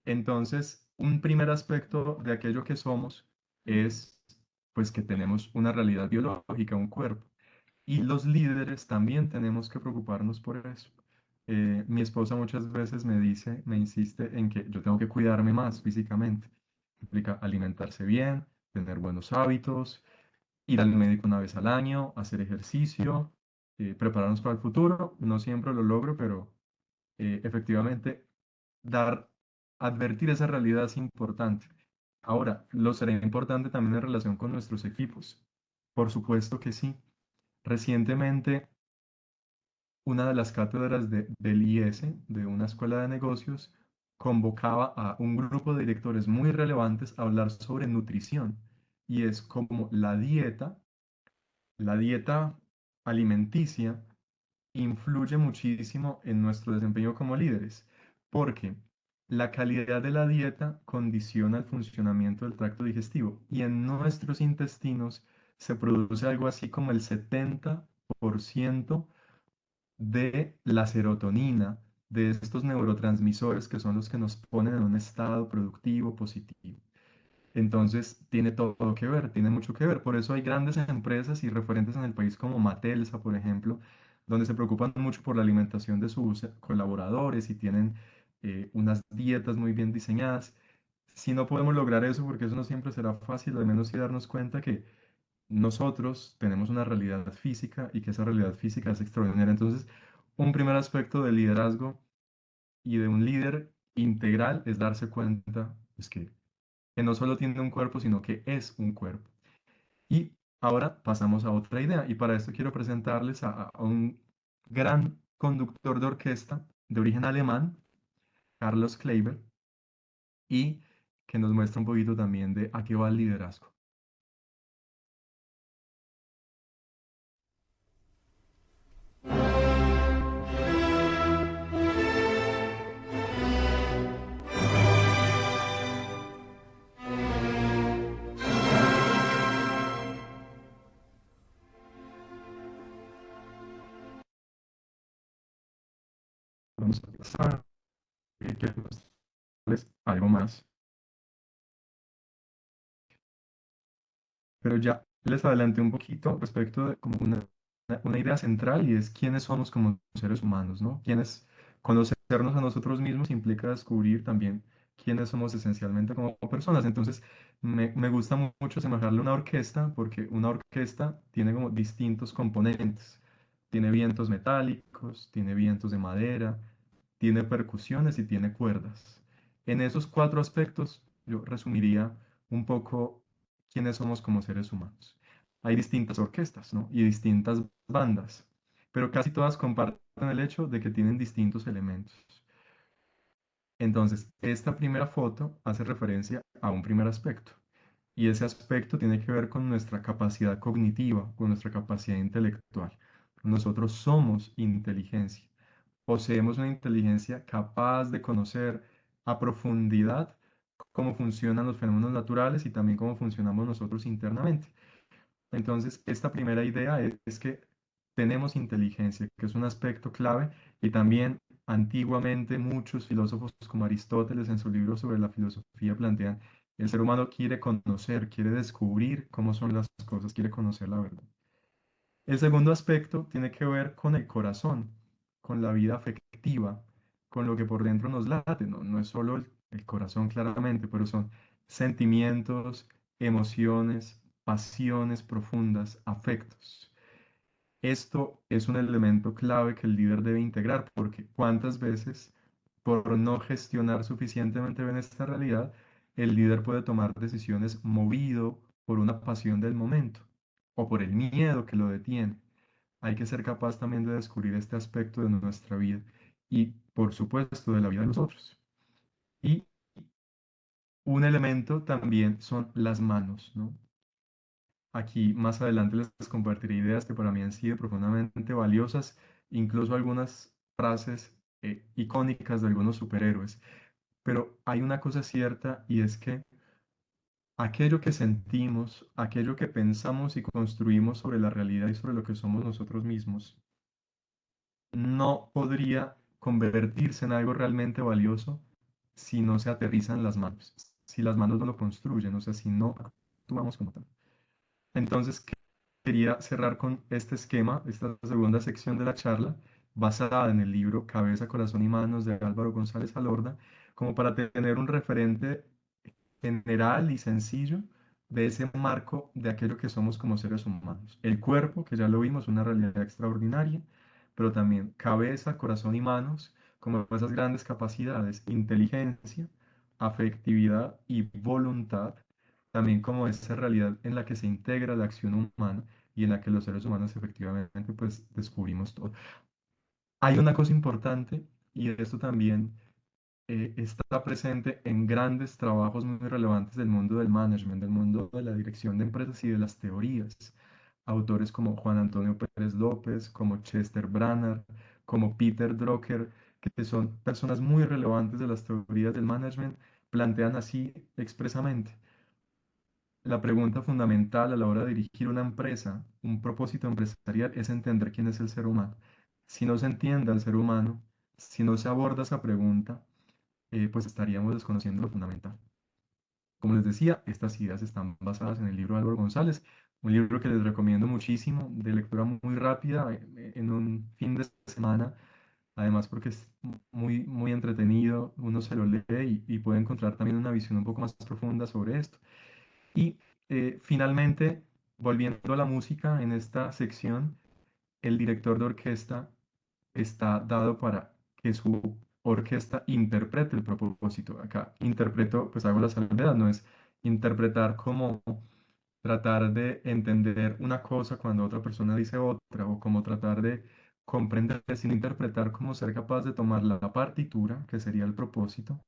Entonces, un primer aspecto de aquello que somos es pues que tenemos una realidad biológica, un cuerpo. Y los líderes también tenemos que preocuparnos por eso. Mi esposa muchas veces me dice, me insiste en que yo tengo que cuidarme más físicamente. Implica alimentarse bien, tener buenos hábitos, ir al médico una vez al año, hacer ejercicio, prepararnos para el futuro. No siempre lo logro, pero efectivamente dar, advertir esa realidad es importante. Ahora, lo será importante también en relación con nuestros equipos. Por supuesto que sí. Recientemente, una de las cátedras del IS, de una escuela de negocios, convocaba a un grupo de directores muy relevantes a hablar sobre nutrición. Y es como la dieta alimenticia influye muchísimo en nuestro desempeño como líderes, porque la calidad de la dieta condiciona el funcionamiento del tracto digestivo y en nuestros intestinos se produce algo así como el 70% de la serotonina, de estos neurotransmisores que son los que nos ponen en un estado productivo, positivo. Entonces, tiene todo que ver, tiene mucho que ver. Por eso hay grandes empresas y referentes en el país como Matelsa, por ejemplo, donde se preocupan mucho por la alimentación de sus colaboradores y tienen unas dietas muy bien diseñadas. Si no podemos lograr eso, porque eso no siempre será fácil, al menos sí darnos cuenta que nosotros tenemos una realidad física y que esa realidad física es extraordinaria. Entonces, un primer aspecto del liderazgo y de un líder integral es darse cuenta pues, que no solo tiene un cuerpo, sino que es un cuerpo. Y ahora pasamos a otra idea, y para esto quiero presentarles a un gran conductor de orquesta de origen alemán, Carlos Kleiber, y que nos muestra un poquito también de a qué va el liderazgo. Vamos a pasar y quiero mostrarles algo más. Pero ya les adelanté un poquito respecto de como una idea central y es quiénes somos como seres humanos, ¿no? Conocernos a nosotros mismos implica descubrir también quiénes somos esencialmente como personas. Entonces, me gusta mucho asemejarle a una orquesta porque una orquesta tiene como distintos componentes. Tiene vientos metálicos, tiene vientos de madera, tiene percusiones y tiene cuerdas. En esos cuatro aspectos, yo resumiría un poco quiénes somos como seres humanos. Hay distintas orquestas, ¿no? Y distintas bandas, pero casi todas comparten el hecho de que tienen distintos elementos. Entonces, esta primera foto hace referencia a un primer aspecto, y ese aspecto tiene que ver con nuestra capacidad cognitiva, con nuestra capacidad intelectual. Nosotros somos inteligencia. Poseemos una inteligencia capaz de conocer a profundidad cómo funcionan los fenómenos naturales y también cómo funcionamos nosotros internamente. Entonces, esta primera idea es que tenemos inteligencia, que es un aspecto clave, y también antiguamente muchos filósofos como Aristóteles en su libro sobre la filosofía plantean, el ser humano quiere conocer, quiere descubrir cómo son las cosas, quiere conocer la verdad. El segundo aspecto tiene que ver con el corazón, con la vida afectiva, con lo que por dentro nos late. No es solo el corazón claramente, pero son sentimientos, emociones, pasiones profundas, afectos. Esto es un elemento clave que el líder debe integrar, porque cuántas veces, por no gestionar suficientemente bien esta realidad, el líder puede tomar decisiones movido por una pasión del momento o por el miedo que lo detiene. Hay que ser capaz también de descubrir este aspecto de nuestra vida y, por supuesto, de la vida de los otros. Y un elemento también son las manos, ¿no? Aquí más adelante les compartiré ideas que para mí han sido profundamente valiosas, incluso algunas frases icónicas de algunos superhéroes. Pero hay una cosa cierta y es que aquello que sentimos, aquello que pensamos y construimos sobre la realidad y sobre lo que somos nosotros mismos, no podría convertirse en algo realmente valioso si no se aterrizan las manos, si las manos no lo construyen, o sea, si no actuamos como tal. Entonces, quería cerrar con este esquema, esta segunda sección de la charla, basada en el libro Cabeza, Corazón y Manos de Álvaro González Alorda, como para tener un referente general y sencillo de ese marco de aquello que somos como seres humanos. El cuerpo, que ya lo vimos, una realidad extraordinaria, pero también cabeza, corazón y manos, como esas grandes capacidades, inteligencia, afectividad y voluntad, también como esa realidad en la que se integra la acción humana y en la que los seres humanos efectivamente pues descubrimos todo. Hay una cosa importante y esto también está presente en grandes trabajos muy relevantes del mundo del management, del mundo de la dirección de empresas y de las teorías. Autores como Juan Antonio Pérez López, como Chester Branner, como Peter Drucker, que son personas muy relevantes de las teorías del management, plantean así expresamente. La pregunta fundamental a la hora de dirigir una empresa, un propósito empresarial, es entender quién es el ser humano. Si no se entiende al ser humano, si no se aborda esa pregunta, pues estaríamos desconociendo lo fundamental. Como les decía, estas ideas están basadas en el libro de Álvaro González, un libro que les recomiendo muchísimo, de lectura muy rápida, en un fin de semana, además porque es muy, muy entretenido, uno se lo lee y puede encontrar también una visión un poco más profunda sobre esto. Y finalmente, volviendo a la música, en esta sección, el director de orquesta está dado para que su orquesta interprete el propósito. Acá interpreto, pues hago la salvedad, no es interpretar como tratar de entender una cosa cuando otra persona dice otra, o como tratar de comprender, sino interpretar como ser capaz de tomar la partitura, que sería el propósito,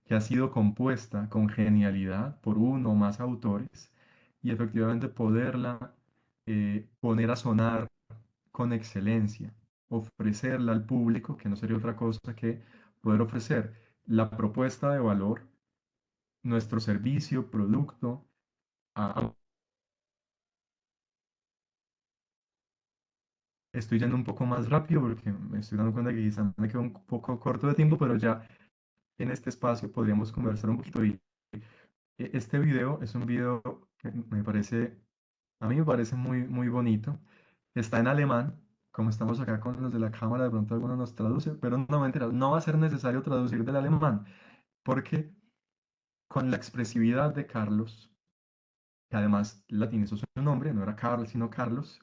que ha sido compuesta con genialidad por uno o más autores, y efectivamente poderla poner a sonar con excelencia, ofrecerla al público, que no sería otra cosa que poder ofrecer la propuesta de valor, nuestro servicio, producto. Estoy yendo un poco más rápido porque me estoy dando cuenta que quizá me quedo un poco corto de tiempo, pero ya en este espacio podríamos conversar un poquito. Y este video es un video que me parece, a mí me parece muy, muy bonito. Está en alemán, como estamos acá con los de la cámara, de pronto alguno nos traduce, pero no, mentira, no va a ser necesario traducir del alemán, porque con la expresividad de Carlos, que además latinizó su nombre, no era Carl, sino Carlos,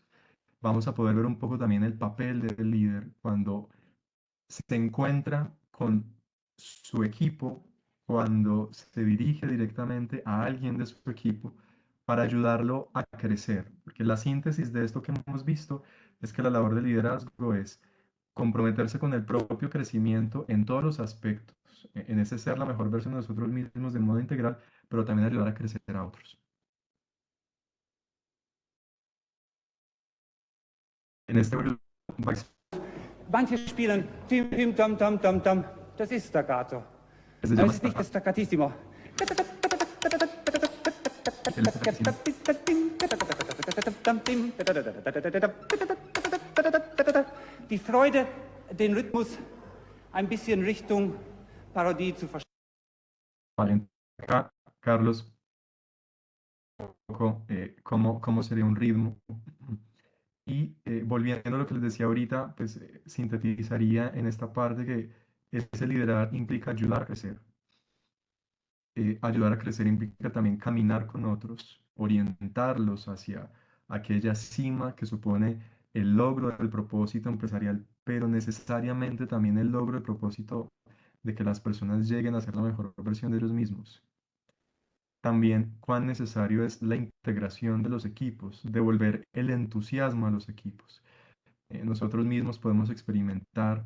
vamos a poder ver un poco también el papel del líder cuando se encuentra con su equipo, cuando se dirige directamente a alguien de su equipo para ayudarlo a crecer. Porque la síntesis de esto que hemos visto es que la labor de liderazgo es comprometerse con el propio crecimiento en todos los aspectos, en ese ser la mejor versión de nosotros mismos de modo integral, pero también ayudar a crecer a otros. En este
Manche spielen tim, tim, tam, tam, tam, tam. Das ist Staccato. Aber es ist nicht das Staccatissimo. Die Freude, den Rhythmus ein bisschen Richtung Parodie zu verstehen.
Vale, acá, Carlos, un poco cómo sería un ritmo. Y volviendo a lo que les decía ahorita, pues sintetizaría en esta parte que ese liderar implica ayudar a crecer. Ayudar a crecer implica también caminar con otros, orientarlos hacia aquella cima que supone el logro del propósito empresarial, pero necesariamente también el logro del propósito de que las personas lleguen a ser la mejor versión de ellos mismos. También cuán necesario es la integración de los equipos, devolver el entusiasmo a los equipos. Nosotros mismos podemos experimentar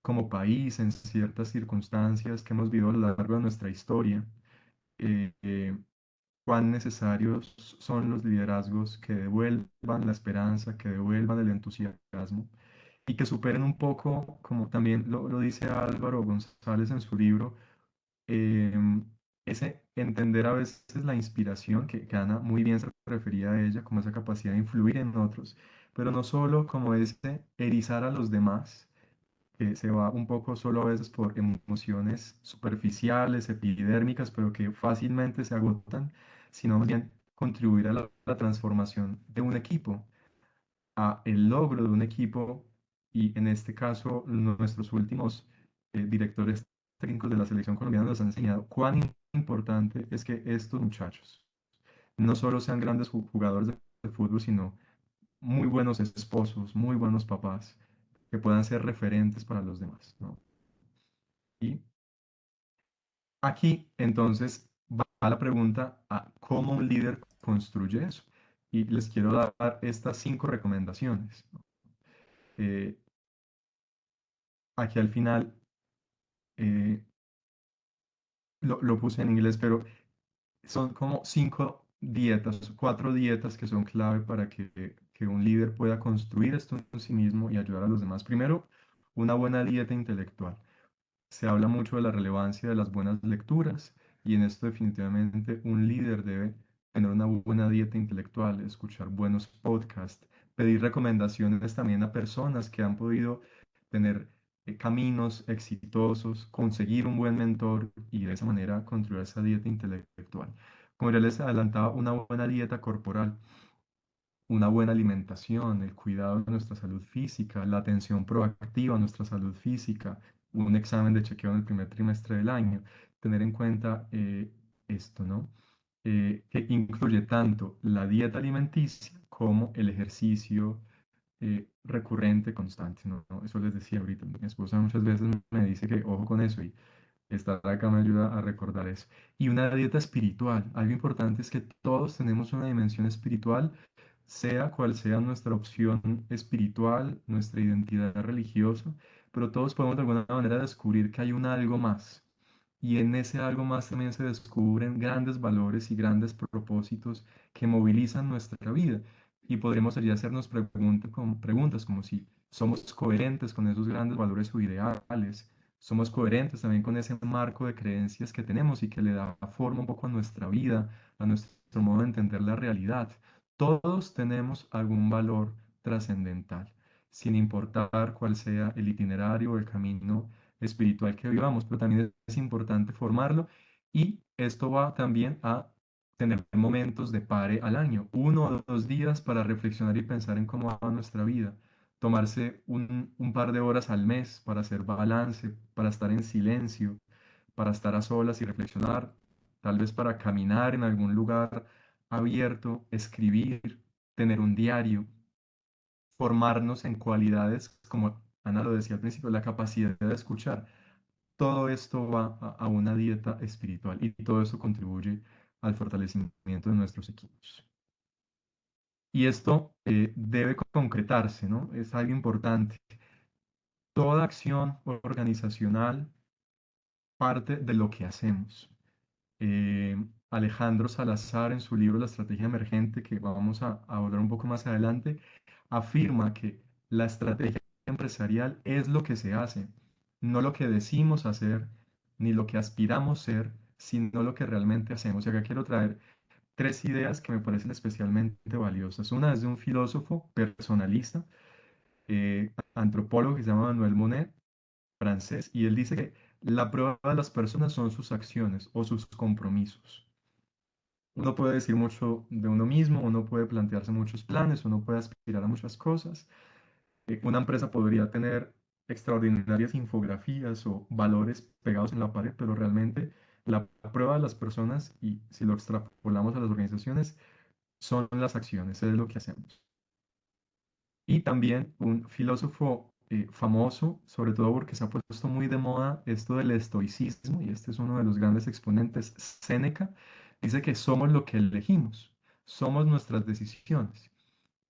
como país en ciertas circunstancias que hemos vivido a lo largo de nuestra historia, eh, eh, cuán necesarios son los liderazgos que devuelvan la esperanza, que devuelvan el entusiasmo y que superen un poco, como también lo dice Álvaro González en su libro, em, ese entender a veces la inspiración, que Ana muy bien se refería a ella, como esa capacidad de influir en otros, pero no solo como ese erizar a los demás, que se va un poco solo a veces por emociones superficiales, epidérmicas, pero que fácilmente se agotan, sino más bien contribuir a la transformación de un equipo, a el logro de un equipo, y en este caso nuestros últimos directores técnicos de la selección colombiana nos han enseñado cuán importante es que estos muchachos no solo sean grandes jugadores de fútbol, sino muy buenos esposos, muy buenos papás, que puedan ser referentes para los demás, ¿no? Y aquí entonces va la pregunta a cómo un líder construye eso. Y les quiero dar estas 5 recomendaciones, ¿no? Eh, Aquí al final eh, lo puse en inglés, pero son como 5 dietas, 4 dietas que son clave para que un líder pueda construir esto en sí mismo y ayudar a los demás. Primero, una buena dieta intelectual. Se habla mucho de la relevancia de las buenas lecturas y en esto definitivamente un líder debe tener una buena dieta intelectual, escuchar buenos podcasts, pedir recomendaciones también a personas que han podido tener caminos exitosos, conseguir un buen mentor y de esa manera contribuir a esa dieta intelectual. Como ya les adelantaba, una buena dieta corporal, una buena alimentación, el cuidado de nuestra salud física, la atención proactiva a nuestra salud física, un examen de chequeo en el primer trimestre del año, tener en cuenta esto, ¿no? Que incluye tanto la dieta alimenticia como el ejercicio recurrente, constante, ¿no? Eso les decía ahorita, mi esposa muchas veces me dice que ojo con eso y estar acá me ayuda a recordar eso. Y una dieta espiritual, algo importante es que todos tenemos una dimensión espiritual, sea cual sea nuestra opción espiritual, nuestra identidad religiosa, pero todos podemos de alguna manera descubrir que hay un algo más. Y en ese algo más también se descubren grandes valores y grandes propósitos que movilizan nuestra vida. Y podremos allí hacernos preguntas como si somos coherentes con esos grandes valores o ideales, somos coherentes también con ese marco de creencias que tenemos y que le da forma un poco a nuestra vida, a nuestro modo de entender la realidad. Todos tenemos algún valor trascendental, sin importar cuál sea el itinerario o el camino espiritual que vivamos, pero también es importante formarlo y esto va también a tener momentos de pare al año, 1 o 2 días para reflexionar y pensar en cómo va nuestra vida, tomarse un par de horas al mes para hacer balance, para estar en silencio, para estar a solas y reflexionar, tal vez para caminar en algún lugar abierto, escribir, tener un diario, formarnos en cualidades, como Ana lo decía al principio, la capacidad de escuchar. Todo esto va a una dieta espiritual y todo eso contribuye al fortalecimiento de nuestros equipos. Y esto debe concretarse, ¿no? Es algo importante. Toda acción organizacional parte de lo que hacemos. Alejandro Salazar, en su libro La Estrategia Emergente, que vamos a abordar un poco más adelante, afirma que la estrategia empresarial es lo que se hace, no lo que decimos hacer, ni lo que aspiramos ser, sino lo que realmente hacemos. Y acá quiero traer 3 ideas que me parecen especialmente valiosas. Una es de un filósofo personalista, antropólogo que se llama Manuel Monet, francés, y él dice que la prueba de las personas son sus acciones o sus compromisos. Uno puede decir mucho de uno mismo, uno puede plantearse muchos planes, uno puede aspirar a muchas cosas. Una empresa podría tener extraordinarias infografías o valores pegados en la pared, pero realmente la prueba de las personas, y si lo extrapolamos a las organizaciones, son las acciones, es lo que hacemos. Y también un filósofo famoso, sobre todo porque se ha puesto muy de moda esto del estoicismo, y este es uno de los grandes exponentes, Séneca, dice que somos lo que elegimos, somos nuestras decisiones.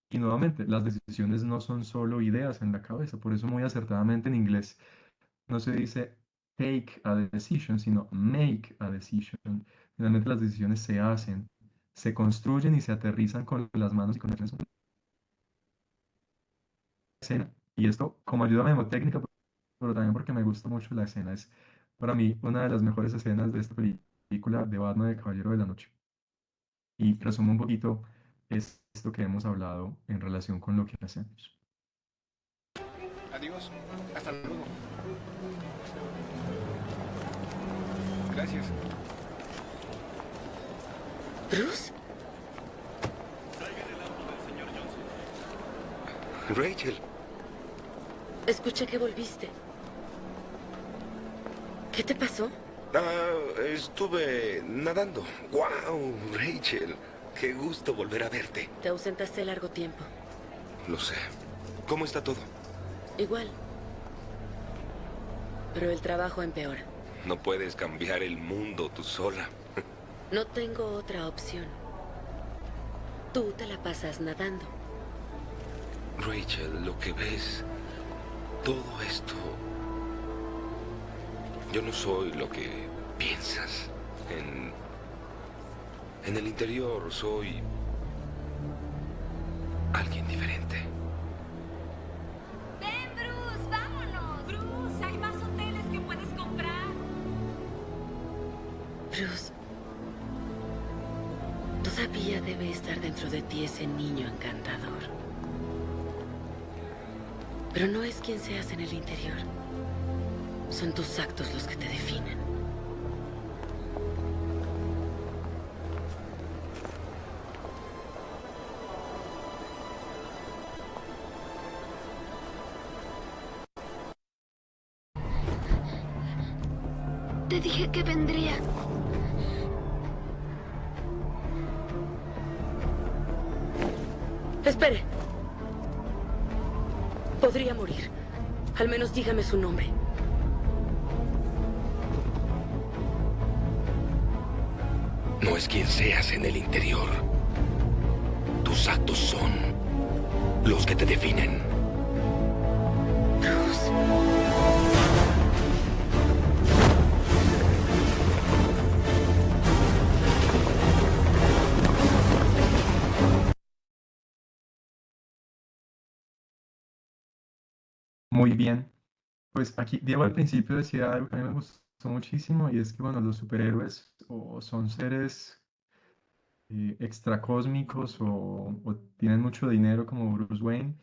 Y nuevamente, las decisiones no son solo ideas en la cabeza, por eso muy acertadamente en inglés no se dice take a decision, sino make a decision. Finalmente las decisiones se hacen, se construyen y se aterrizan con las manos y con la escena. Y esto como ayuda mnemotécnica, pero también porque me gusta mucho la escena. Es para mí una de las mejores escenas de esta película de Batman, de Caballero de la Noche. Y resumo un poquito esto que hemos hablado en relación con lo que hacemos.
Adiós. Hasta luego. Gracias.
¿Bruce?
Rachel.
Escuché que volviste. ¿Qué te pasó?
Estuve nadando. ¡Wow, Rachel! Qué gusto volver a verte.
Te ausentaste largo tiempo.
Lo sé. ¿Cómo está todo?
Igual. Pero el trabajo empeora.
No puedes cambiar el mundo tú sola.
No tengo otra opción. Tú te la pasas nadando.
Rachel, lo que ves, todo esto... Yo no soy lo que piensas. En el interior soy... alguien diferente.
¡Ven, Bruce! ¡Vámonos! Bruce, hay más hoteles que puedes comprar.
Bruce, todavía debe estar dentro de ti ese niño encantador. Pero no es quien seas en el interior. Son tus actos los que te definen.
Te dije que vendría.
Espere. Podría morir. Al menos dígame su nombre.
No es quien seas en el interior. Tus actos son los que te definen.
Bruce.
Muy bien. Pues aquí Diego al principio decía algo que a mí me gustó muchísimo, y es que, bueno, los superhéroes o son seres extracósmicos o tienen mucho dinero como Bruce Wayne,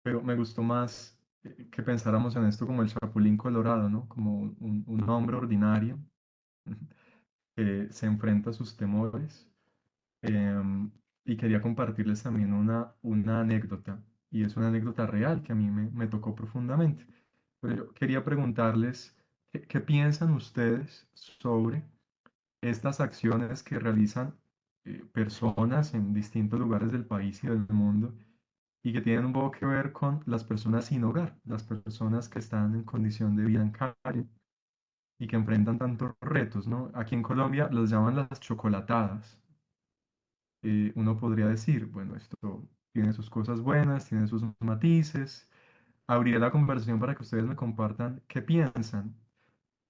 pero me gustó más que pensáramos en esto como el Chapulín Colorado, ¿no? Como un hombre ordinario que se enfrenta a sus temores. Y quería compartirles también una anécdota, y es una anécdota real que a mí me tocó profundamente. Pero yo quería preguntarles, ¿qué piensan ustedes sobre estas acciones que realizan personas en distintos lugares del país y del mundo, y que tienen un poco que ver con las personas sin hogar, las personas que están en condición de vida en calle y que enfrentan tantos retos, ¿no? Aquí en Colombia los llaman las chocolatadas. Uno podría decir, bueno, esto tiene sus cosas buenas, tiene sus matices. Abriré la conversación para que ustedes me compartan qué piensan,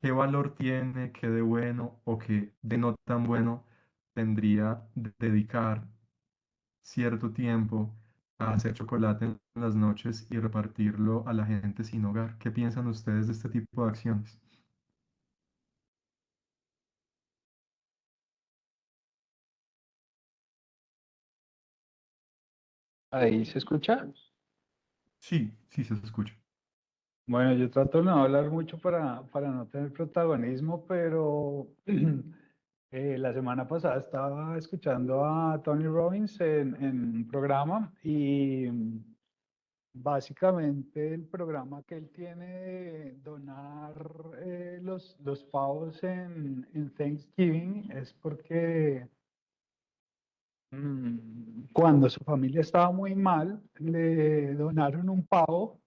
qué valor tiene, qué de bueno o qué de no tan bueno tendría dedicar cierto tiempo a hacer chocolate en las noches y repartirlo a la gente sin hogar. ¿Qué piensan ustedes de este tipo de acciones?
¿Ahí se escucha?
Sí, sí se escucha.
Bueno, yo trato de no hablar mucho para no tener protagonismo, pero la semana pasada estaba escuchando a Tony Robbins en un programa y básicamente el programa que él tiene de donar los pavos en Thanksgiving es porque cuando su familia estaba muy mal, le donaron un pavo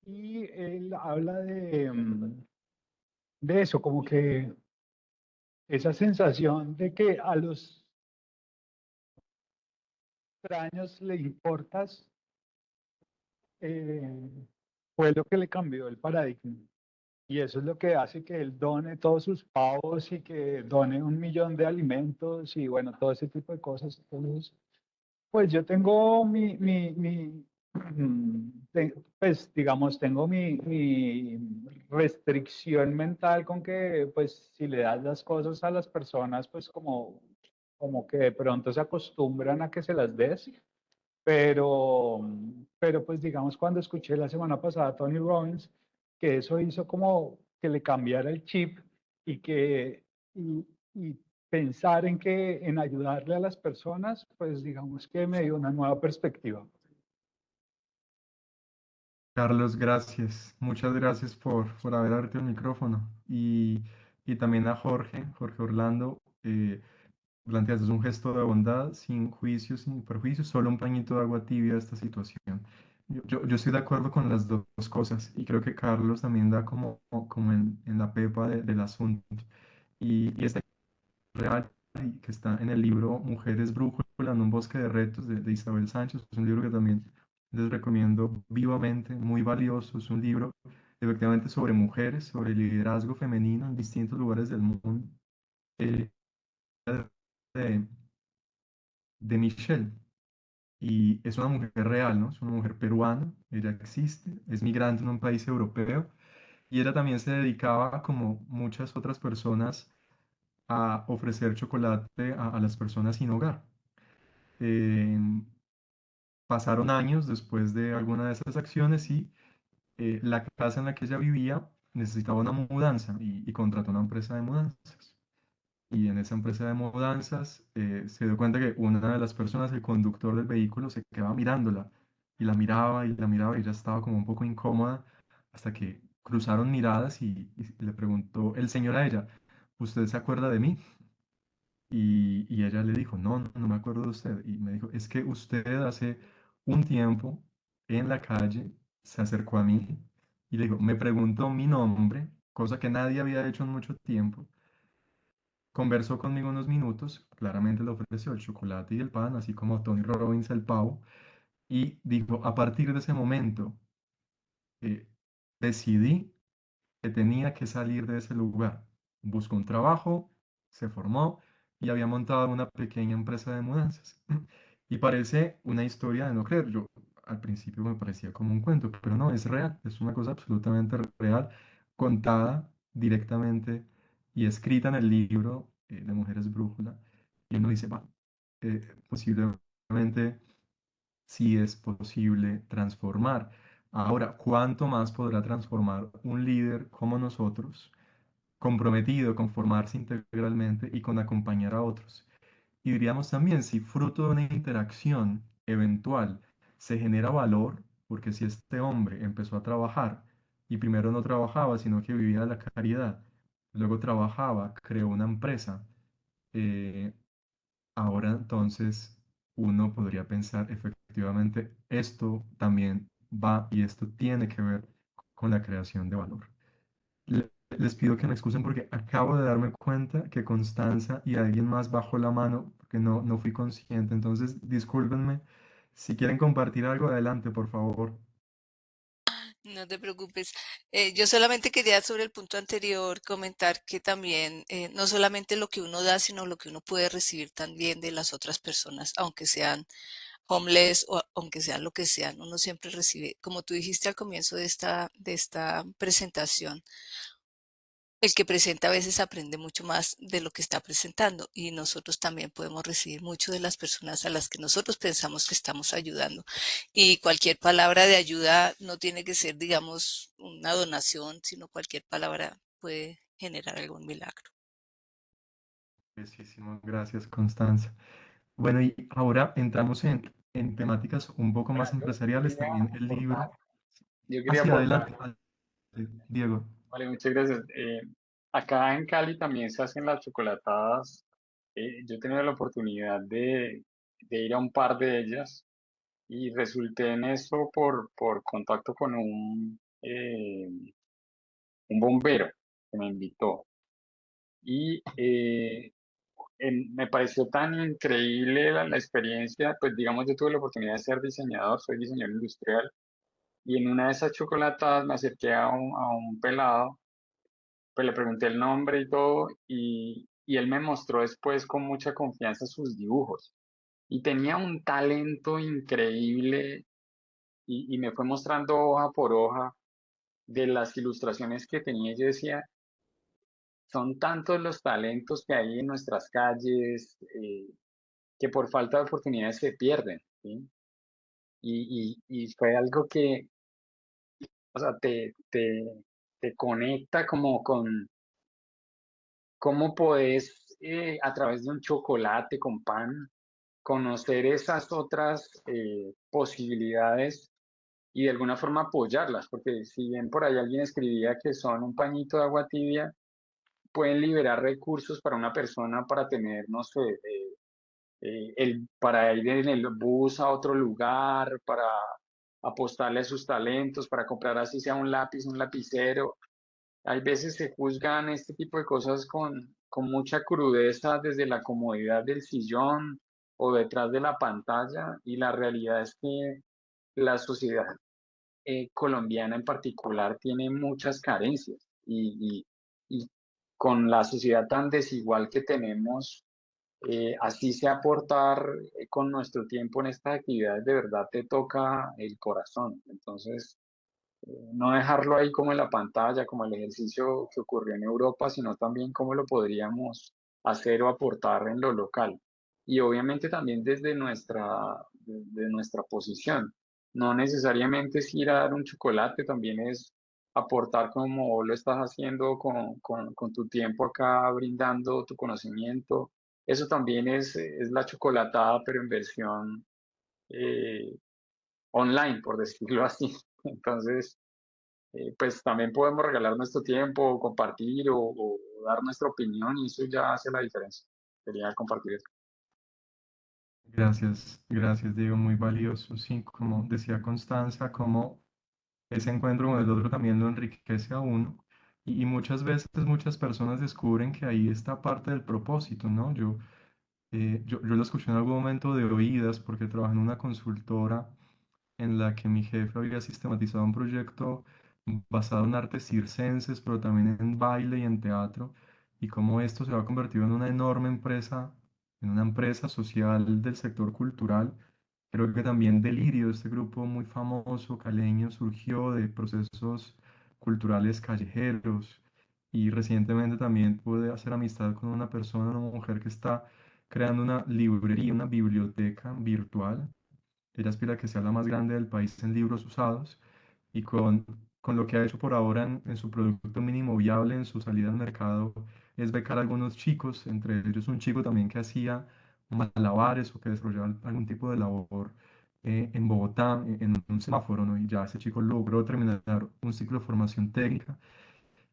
y él habla de eso, como que esa sensación de que a los extraños le importas, eh, fue lo que le cambió el paradigma. Y eso es lo que hace que él done todos sus pavos y que done 1 millón de alimentos y bueno, todo ese tipo de cosas. Entonces, pues yo tengo pues digamos, tengo mi restricción mental con que pues si le das las cosas a las personas, pues como que de pronto se acostumbran a que se las des. Pero, pero pues digamos, cuando escuché la semana pasada a Tony Robbins, que eso hizo como que le cambiara el chip y y pensar en ayudarle a las personas, pues digamos que me dio una nueva perspectiva.
Carlos, gracias. Muchas gracias por haber abierto el micrófono. Y también a Jorge Orlando. Planteaste un gesto de bondad, sin juicios, sin perjuicios, solo un pañito de agua tibia a esta situación. Yo estoy de acuerdo con las dos cosas y creo que Carlos también da como en la pepa del asunto. Y este real y que está en el libro Mujeres Brújula en un bosque de retos de Isabel Sánchez. Es un libro que también les recomiendo vivamente, muy valioso. Es un libro efectivamente sobre mujeres, sobre liderazgo femenino en distintos lugares del mundo. Eh, de, de Michelle. Y es una mujer real, ¿no? Es una mujer peruana, ella existe, es migrante en un país europeo y ella también se dedicaba, como muchas otras personas, a ofrecer chocolate a las personas sin hogar. Eh, Pasaron años después de alguna de esas acciones y la casa en la que ella vivía necesitaba una mudanza y contrató una empresa de mudanzas. Y en esa empresa de mudanzas se dio cuenta que una de las personas, el conductor del vehículo, se quedaba mirándola y la miraba y la miraba y ella estaba como un poco incómoda hasta que cruzaron miradas y le preguntó el señor a ella, ¿usted se acuerda de mí? Y ella le dijo, no me acuerdo de usted. Y me dijo, es que usted hace un tiempo en la calle se acercó a mí y le dijo, me preguntó mi nombre, cosa que nadie había hecho en mucho tiempo. Conversó conmigo unos minutos, claramente le ofreció el chocolate y el pan, así como a Tony Robbins el pavo, y dijo, a partir de ese momento eh, decidí que tenía que salir de ese lugar. Buscó un trabajo, se formó y había montado una pequeña empresa de mudanzas. Y parece una historia de no creer. Yo al principio me parecía como un cuento, pero no, es real, es una cosa absolutamente real, contada directamente y escrita en el libro de Mujeres Brújula. Y uno dice, va, posiblemente sí es posible transformar. Ahora, ¿cuánto más podrá transformar un líder como nosotros, comprometido con formarse integralmente y con acompañar a otros? Y diríamos también, si fruto de una interacción eventual se genera valor, porque si este hombre empezó a trabajar y primero no trabajaba, sino que vivía de la caridad, luego trabajaba, creó una empresa, eh, ahora entonces uno podría pensar, efectivamente, esto también va y esto tiene que ver con la creación de valor. Les pido que me excusen porque acabo de darme cuenta que Constanza y alguien más bajó la mano porque no fui consciente. Entonces, discúlpenme. Si quieren compartir algo, adelante, por favor.
No te preocupes. Yo solamente quería sobre el punto anterior comentar que también no solamente lo que uno da, sino lo que uno puede recibir también de las otras personas, aunque sean homeless o aunque sean lo que sean. Uno siempre recibe, como tú dijiste al comienzo de esta presentación, el que presenta a veces aprende mucho más de lo que está presentando y nosotros también podemos recibir mucho de las personas a las que nosotros pensamos que estamos ayudando. Y cualquier palabra de ayuda no tiene que ser, digamos, una donación, sino cualquier palabra puede generar algún milagro.
Muchísimas gracias, Constanza. Bueno, y ahora entramos en temáticas un poco más
Bueno,
empresariales. También el libro.
yo quería
Hacia
aportar.
adelante, Diego.
Vale, muchas gracias. Acá en Cali también se hacen las chocolatadas. Yo he tenido la oportunidad de ir a un par de ellas y resulté en eso por contacto con un bombero que me invitó. Y me pareció tan increíble la experiencia, pues digamos, yo tuve la oportunidad de ser diseñador, soy diseñador industrial, y en una de esas chocolatadas me acerqué a un pelado, pues le pregunté el nombre y todo, y él me mostró después con mucha confianza sus dibujos. Y tenía un talento increíble y me fue mostrando hoja por hoja de las ilustraciones que tenía. Y yo decía, son tantos los talentos que hay en nuestras calles que por falta de oportunidades se pierden, ¿sí? Y fue algo que, o sea, te conecta como con cómo podés, a través de un chocolate con pan, conocer esas otras posibilidades y de alguna forma apoyarlas, porque si bien por ahí alguien escribía que son un pañito de agua tibia, pueden liberar recursos para una persona para tener, no sé, para ir en el bus a otro lugar, para apostarle a sus talentos, para comprar así sea un lápiz, un lapicero. Hay veces se juzgan este tipo de cosas con mucha crudeza desde la comodidad del sillón o detrás de la pantalla y la realidad es que la sociedad colombiana en particular tiene muchas carencias y con la sociedad tan desigual que tenemos, así sea aportar con nuestro tiempo en estas actividades, de verdad te toca el corazón. Entonces, no dejarlo ahí como en la pantalla, como el ejercicio que ocurrió en Europa, sino también cómo lo podríamos hacer o aportar en lo local. Y obviamente también de nuestra posición. No necesariamente es ir a dar un chocolate, también es aportar como lo estás haciendo con tu tiempo acá, brindando tu conocimiento. Eso también es la chocolatada, pero en versión online, por decirlo así. Entonces, pues también podemos regalar nuestro tiempo, compartir o dar nuestra opinión y eso ya hace la diferencia. Quería compartir eso.
Gracias, gracias, Diego, muy valioso. Sí, como decía Constanza, como ese encuentro con el otro también lo enriquece a uno. Y muchas veces muchas personas descubren que ahí está parte del propósito, ¿no? Yo lo escuché en algún momento de oídas porque trabajo en una consultora en la que mi jefe había sistematizado un proyecto basado en artes circenses, pero también en baile y en teatro, y cómo esto se ha convertido en una enorme empresa, en una empresa social del sector cultural. Creo que también Delirio, este grupo muy famoso caleño, surgió de procesos culturales callejeros, y recientemente también pude hacer amistad con una persona, una mujer que está creando una librería, una biblioteca virtual. Ella aspira a que sea la más grande del país en libros usados y con lo que ha hecho por ahora en su producto mínimo viable, en su salida al mercado, es becar a algunos chicos, entre ellos un chico también que hacía malabares o que desarrollaba algún tipo de labor en Bogotá, en un semáforo, ¿no? Y ya ese chico logró terminar un ciclo de formación técnica.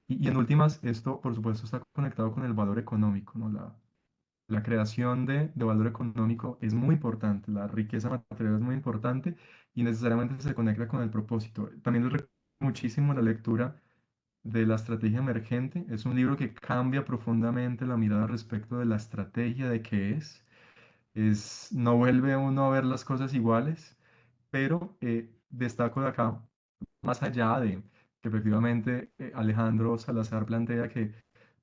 Y en últimas, esto por supuesto está conectado con el valor económico, ¿no? La creación de valor económico es muy importante, la riqueza material es muy importante y necesariamente se conecta con el propósito. También les recomiendo muchísimo la lectura de La Estrategia Emergente. Es un libro que cambia profundamente la mirada respecto de la estrategia, de qué no vuelve a uno a ver las cosas iguales, pero destaco de acá, más allá de que efectivamente Alejandro Salazar plantea que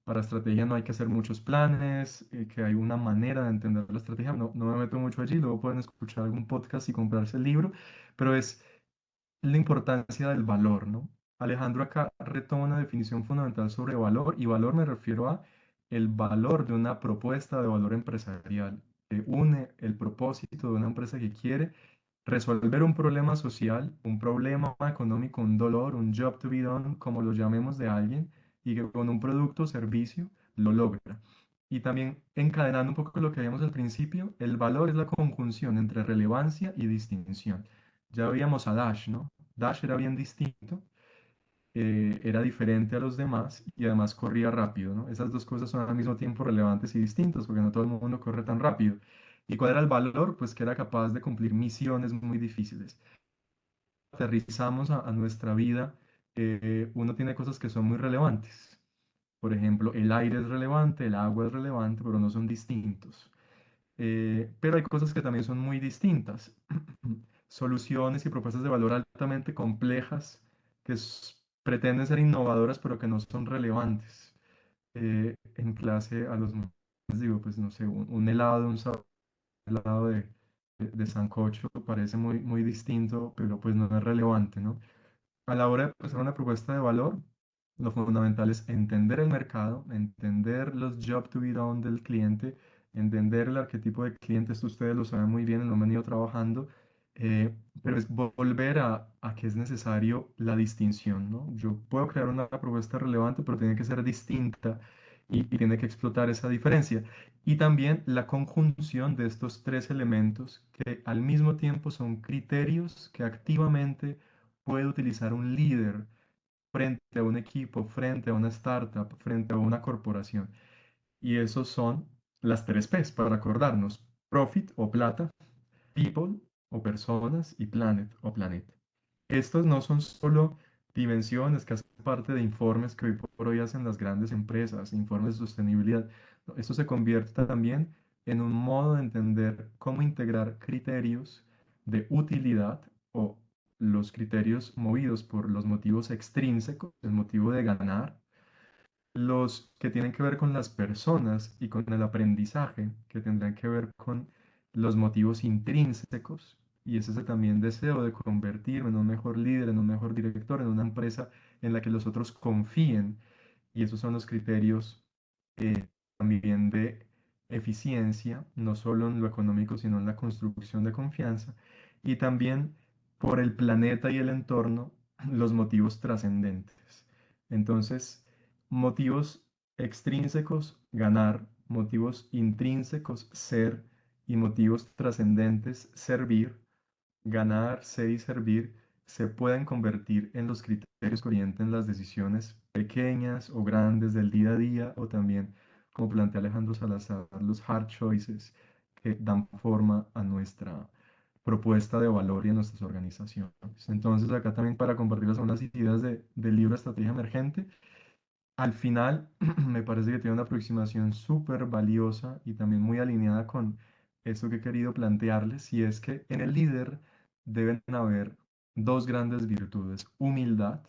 para estrategia no hay que hacer muchos planes, que hay una manera de entender la estrategia. No, no me meto mucho allí, luego pueden escuchar algún podcast y comprarse el libro, pero es la importancia del valor, ¿no? Alejandro acá retoma una definición fundamental sobre valor, y valor me refiero a el valor de una propuesta de valor empresarial, que une el propósito de una empresa que quiere resolver un problema social, un problema económico, un dolor, un job to be done, como lo llamemos de alguien, y que con un producto o servicio lo logra. Y también encadenando un poco lo que vimos al principio, el valor es la conjunción entre relevancia y distinción. Ya veíamos a Dash, ¿no? Dash era bien distinto, era diferente a los demás y además corría rápido, ¿no? Esas dos cosas son al mismo tiempo relevantes y distintas porque no todo el mundo corre tan rápido. ¿Y cuál era el valor? Pues que era capaz de cumplir misiones muy difíciles. Aterrizamos a nuestra vida, uno tiene cosas que son muy relevantes. Por ejemplo, el aire es relevante, el agua es relevante, pero no son distintos. Pero hay cosas que también son muy distintas. Soluciones y propuestas de valor altamente complejas que pretenden ser innovadoras, pero que no son relevantes. En clase a los les digo, pues no sé, un helado, un sabor helado de sancocho parece muy, muy distinto, pero pues no es relevante, ¿no? A la hora de hacer una propuesta de valor, lo fundamental es entender el mercado, entender los job to be done del cliente, entender el arquetipo de cliente. Esto ustedes lo saben muy bien, lo han venido trabajando, pero es volver a que es necesario la distinción, ¿no? Yo puedo crear una propuesta relevante, pero tiene que ser distinta y tiene que explotar esa diferencia. Y también la conjunción de estos tres elementos que al mismo tiempo son criterios que activamente puede utilizar un líder frente a un equipo, frente a una startup, frente a una corporación. Y esos son las tres P's para acordarnos: profit o plata, people o personas, y planet o planeta. Estos no son solo dimensiones que hacen parte de informes que hoy por hoy hacen las grandes empresas, informes de sostenibilidad. No, esto se convierte también en un modo de entender cómo integrar criterios de utilidad, o los criterios movidos por los motivos extrínsecos, el motivo de ganar, los que tienen que ver con las personas y con el aprendizaje, que tendrán que ver con los motivos intrínsecos, y es ese también deseo de convertirme en un mejor líder, en un mejor director, en una empresa en la que los otros confíen, y esos son los criterios también de eficiencia, no solo en lo económico, sino en la construcción de confianza, y también por el planeta y el entorno, los motivos trascendentes. Entonces, motivos extrínsecos, ganar; motivos intrínsecos, ser; y motivos trascendentes, servir. Ganar, ser y servir se pueden convertir en los criterios que orienten las decisiones pequeñas o grandes del día a día, o también, como plantea Alejandro Salazar, los hard choices que dan forma a nuestra propuesta de valor y a nuestras organizaciones. Entonces, acá también para compartirles unas ideas del libro Estrategia Emergente. Al final, me parece que tiene una aproximación súper valiosa y también muy alineada con eso que he querido plantearles, y es que en el líder deben haber dos grandes virtudes: humildad,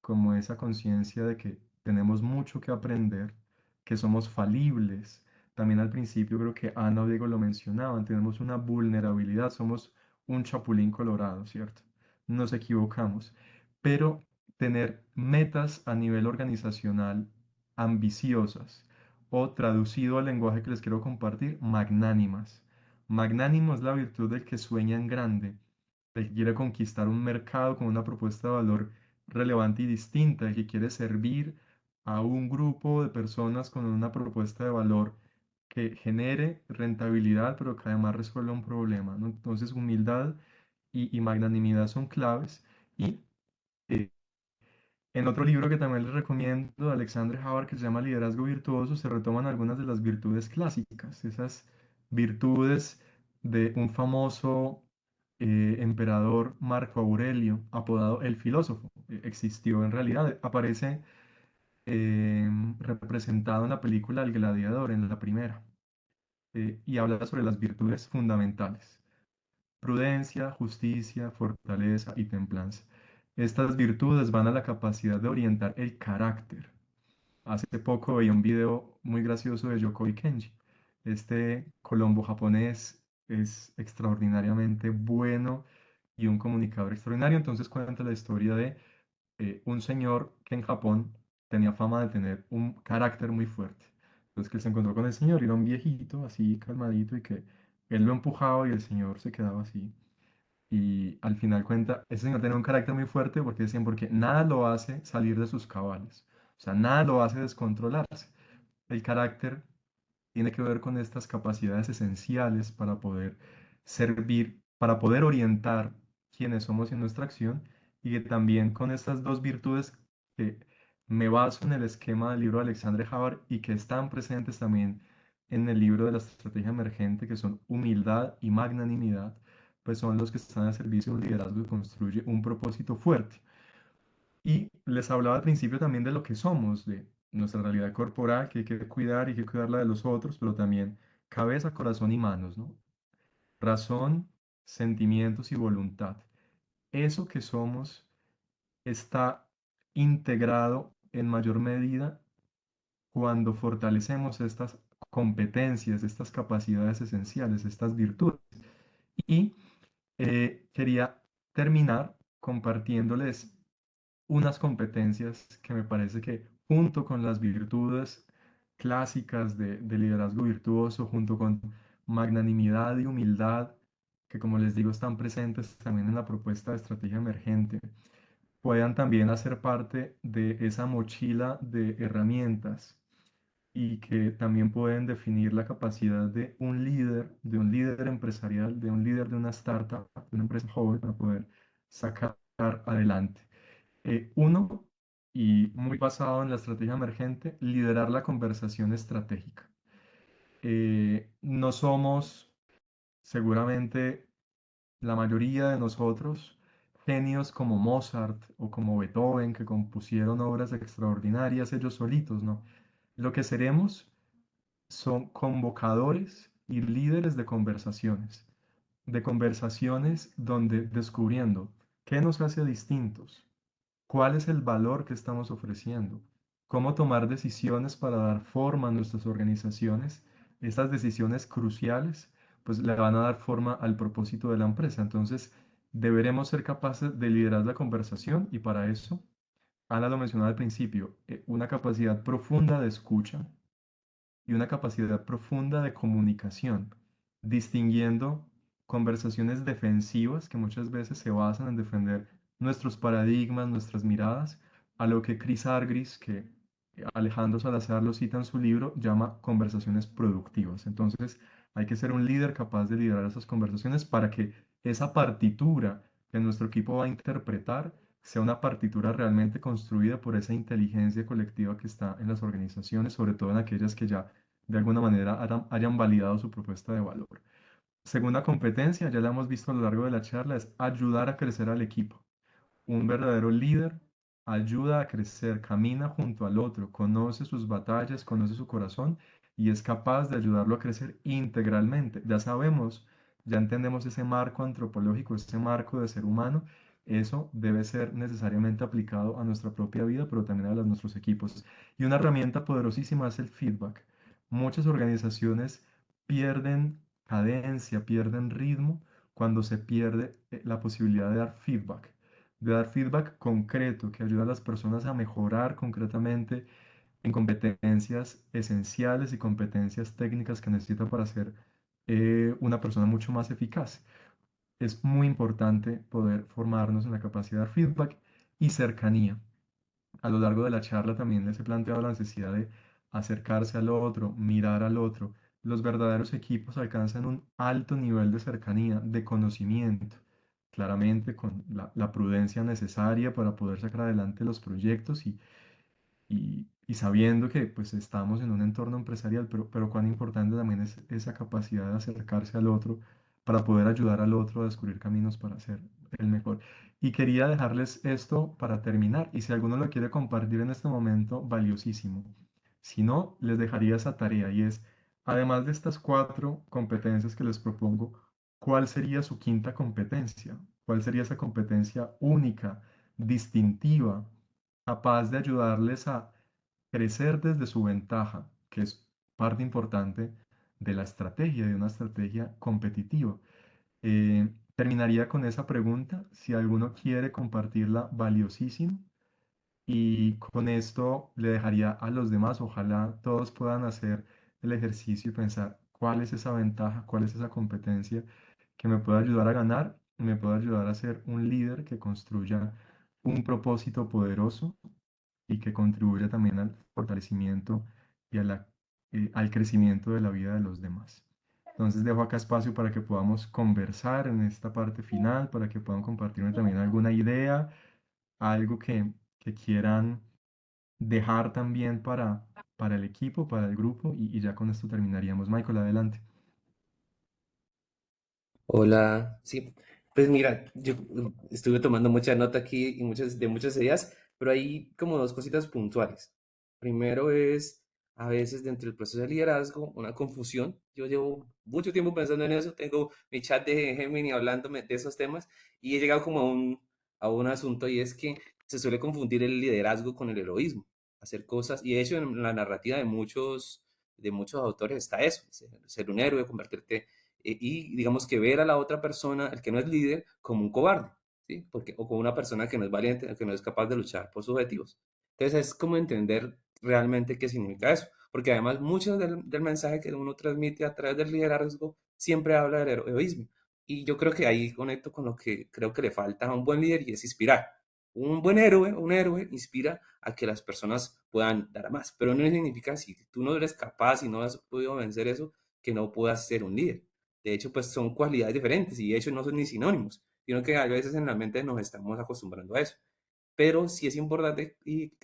como esa conciencia de que tenemos mucho que aprender, que somos falibles. También al principio creo que Ana o Diego lo mencionaban, tenemos una vulnerabilidad, somos un chapulín colorado, ¿cierto? Nos equivocamos, pero tener metas a nivel organizacional ambiciosas, o traducido al lenguaje que les quiero compartir, magnánimas. Magnánimo es la virtud del que sueña en grande, del que quiere conquistar un mercado con una propuesta de valor relevante y distinta, el que quiere servir a un grupo de personas con una propuesta de valor que genere rentabilidad, pero que además resuelva un problema, ¿no? Entonces, humildad y magnanimidad son claves. Y eh, en otro libro que también les recomiendo, de Alexandre Howard, que se llama Liderazgo Virtuoso, se retoman algunas de las virtudes clásicas, esas virtudes de un famoso emperador, Marco Aurelio, apodado el filósofo. Existió en realidad, aparece representado en la película El Gladiador, en la primera, y habla sobre las virtudes fundamentales: prudencia, justicia, fortaleza y templanza. Estas virtudes van a la capacidad de orientar el carácter. Hace poco veía un video muy gracioso de Yokoi Kenji. Este colombo japonés es extraordinariamente bueno y un comunicador extraordinario. Entonces cuenta la historia de un señor que en Japón tenía fama de tener un carácter muy fuerte. Entonces que él se encontró con el señor, y era un viejito así calmadito y que él lo empujaba y el señor se quedaba así. Y al final cuenta, ese señor tenía un carácter muy fuerte porque decían, porque nada lo hace salir de sus cabales, o sea, nada lo hace descontrolarse. El carácter tiene que ver con estas capacidades esenciales para poder servir, para poder orientar quiénes somos en nuestra acción, y que también con estas dos virtudes que me baso en el esquema del libro de Alexandre Havard y que están presentes también en el libro de la estrategia emergente, que son humildad y magnanimidad, pues son los que están al servicio de un liderazgo que construye un propósito fuerte. Y les hablaba al principio también de lo que somos, de nuestra realidad corporal, que hay que cuidar y hay que cuidar la de los otros, pero también cabeza, corazón y manos, ¿no? Razón, sentimientos y voluntad. Eso que somos está integrado en mayor medida cuando fortalecemos estas competencias, estas capacidades esenciales, estas virtudes. Y quería terminar compartiéndoles unas competencias que me parece que junto con las virtudes clásicas de liderazgo virtuoso, junto con magnanimidad y humildad, que como les digo están presentes también en la propuesta de estrategia emergente, puedan también hacer parte de esa mochila de herramientas y que también pueden definir la capacidad de un líder empresarial, de un líder de una startup, de una empresa joven para poder sacar adelante. Uno, y muy basado en la estrategia emergente, liderar la conversación estratégica. No somos, seguramente, la mayoría de nosotros, genios como Mozart o como Beethoven, que compusieron obras extraordinarias ellos solitos, ¿no? Lo que seremos son convocadores y líderes de conversaciones donde descubriendo qué nos hace distintos, cuál es el valor que estamos ofreciendo, cómo tomar decisiones para dar forma a nuestras organizaciones. Estas decisiones cruciales pues le van a dar forma al propósito de la empresa. Entonces deberemos ser capaces de liderar la conversación, y para eso, Ana lo mencionaba al principio, una capacidad profunda de escucha y una capacidad profunda de comunicación, distinguiendo conversaciones defensivas que muchas veces se basan en defender nuestros paradigmas, nuestras miradas, a lo que Chris Argyris, que Alejandro Salazar lo cita en su libro, llama conversaciones productivas. Entonces, hay que ser un líder capaz de liderar esas conversaciones para que esa partitura que nuestro equipo va a interpretar sea una partitura realmente construida por esa inteligencia colectiva que está en las organizaciones, sobre todo en aquellas que ya de alguna manera hayan validado su propuesta de valor. Segunda competencia, ya la hemos visto a lo largo de la charla, es ayudar a crecer al equipo. Un verdadero líder ayuda a crecer, camina junto al otro, conoce sus batallas, conoce su corazón y es capaz de ayudarlo a crecer integralmente. Ya sabemos, ya entendemos ese marco antropológico, ese marco de ser humano. Eso debe ser necesariamente aplicado a nuestra propia vida, pero también a los nuestros equipos. Y una herramienta poderosísima es el feedback. Muchas organizaciones pierden cadencia, pierden ritmo cuando se pierde la posibilidad de dar feedback concreto que ayuda a las personas a mejorar concretamente en competencias esenciales y competencias técnicas que necesita para ser una persona mucho más eficaz. Es muy importante poder formarnos en la capacidad de dar feedback y cercanía. A lo largo de la charla también les he planteado la necesidad de acercarse al otro, mirar al otro. Los verdaderos equipos alcanzan un alto nivel de cercanía, de conocimiento, claramente con la prudencia necesaria para poder sacar adelante los proyectos y sabiendo que pues estamos en un entorno empresarial, pero cuán importante también es esa capacidad de acercarse al otro para poder ayudar al otro a descubrir caminos para ser el mejor. Y quería dejarles esto para terminar, y si alguno lo quiere compartir en este momento, valiosísimo. Si no, les dejaría esa tarea, y es, además de estas cuatro competencias que les propongo, ¿cuál sería su quinta competencia? ¿Cuál sería esa competencia única, distintiva, capaz de ayudarles a crecer desde su ventaja, que es parte importante de la estrategia, de una estrategia competitiva? Terminaría con esa pregunta. Si alguno quiere compartirla, valiosísimo. Y con esto le dejaría a los demás, ojalá todos puedan hacer el ejercicio y pensar cuál es esa ventaja, cuál es esa competencia que me puede ayudar a ganar, me puede ayudar a ser un líder que construya un propósito poderoso y que contribuya también al fortalecimiento y al crecimiento de la vida de los demás. Entonces dejo acá espacio para que podamos conversar en esta parte final, para que puedan compartirme también alguna idea, algo que quieran dejar también para el equipo, para el grupo, y ya con esto terminaríamos. Michael, adelante.
Hola, sí, pues mira, yo estuve tomando mucha nota aquí y de muchas ideas, pero hay como dos cositas puntuales. Primero es, a veces dentro del proceso de liderazgo, una confusión. Yo llevo mucho tiempo pensando en eso, tengo mi chat de Gemini hablándome de esos temas y he llegado como a un asunto y es que se suele confundir el liderazgo con el heroísmo, hacer cosas, y de hecho en la narrativa de muchos autores está eso, ser un héroe, convertirte y digamos que ver a la otra persona, el que no es líder, como un cobarde, ¿sí? Porque, o como una persona que no es valiente, que no es capaz de luchar por sus objetivos. Entonces es como entender realmente qué significa eso, porque además mucho del mensaje que uno transmite a través del liderazgo siempre habla del heroísmo. Y yo creo que ahí conecto con lo que creo que le falta a un buen líder y es inspirar. Un héroe inspira a que las personas puedan dar más, pero no significa si tú no eres capaz y no has podido vencer eso, que no puedas ser un líder. De hecho, pues son cualidades diferentes y de hecho no son ni sinónimos, sino que a veces en la mente nos estamos acostumbrando a eso. Pero sí es importante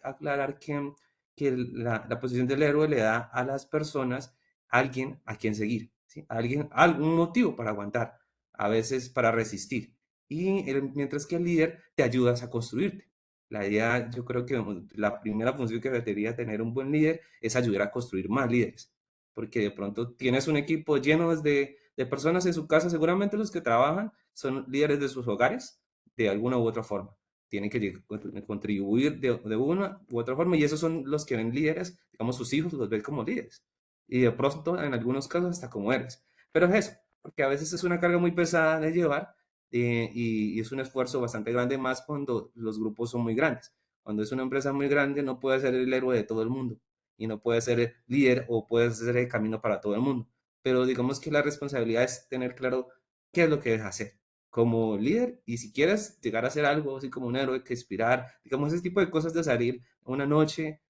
aclarar que la posición del héroe le da a las personas alguien a quien seguir, ¿sí? Alguien, algún motivo para aguantar, a veces para resistir. Y mientras que el líder te ayudas a construirte. La idea, yo creo que la primera función que debería tener un buen líder es ayudar a construir más líderes, porque de pronto tienes un equipo lleno de personas en su casa, seguramente los que trabajan son líderes de sus hogares de alguna u otra forma, tienen que contribuir de una u otra forma y esos son los que ven líderes, digamos sus hijos los ven como líderes y de pronto en algunos casos hasta como héroes. Pero es eso, porque a veces es una carga muy pesada de llevar y es un esfuerzo bastante grande más cuando los grupos son muy grandes. Cuando es una empresa muy grande no puede ser el héroe de todo el mundo y no puede ser el líder o puede ser el camino para todo el mundo. Pero digamos que la responsabilidad es tener claro qué es lo que debes hacer como líder y si quieres llegar a hacer algo así como un héroe que inspirar, digamos ese tipo de cosas de salir una noche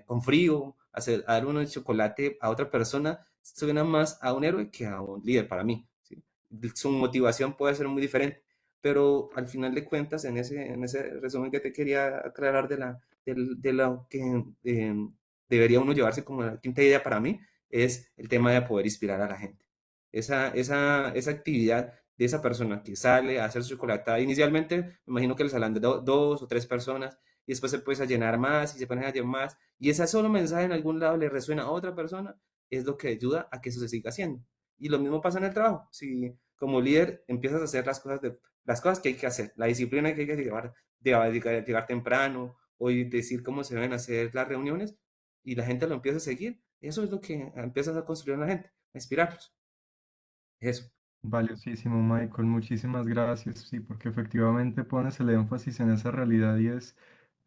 con frío, a dar un chocolate a otra persona, suena más a un héroe que a un líder para mí, ¿sí? Su motivación puede ser muy diferente, pero al final de cuentas, en ese resumen que te quería aclarar de lo que debería uno llevarse como la quinta idea para mí, es el tema de poder inspirar a la gente. Esa actividad de esa persona que sale a hacer su chocolatada. Inicialmente, me imagino que les hablan de dos o tres personas y después se empieza a llenar más y se ponen a llenar más. Y ese solo mensaje en algún lado le resuena a otra persona, es lo que ayuda a que eso se siga haciendo. Y lo mismo pasa en el trabajo. Si como líder empiezas a hacer las cosas que hay que hacer, la disciplina que hay que llegar temprano o decir cómo se deben hacer las reuniones y la gente lo empieza a seguir, eso es lo que empiezas a construir en la gente, a inspirarlos. Eso.
Valiosísimo, Michael, muchísimas gracias. Sí, porque efectivamente pones el énfasis en esa realidad y es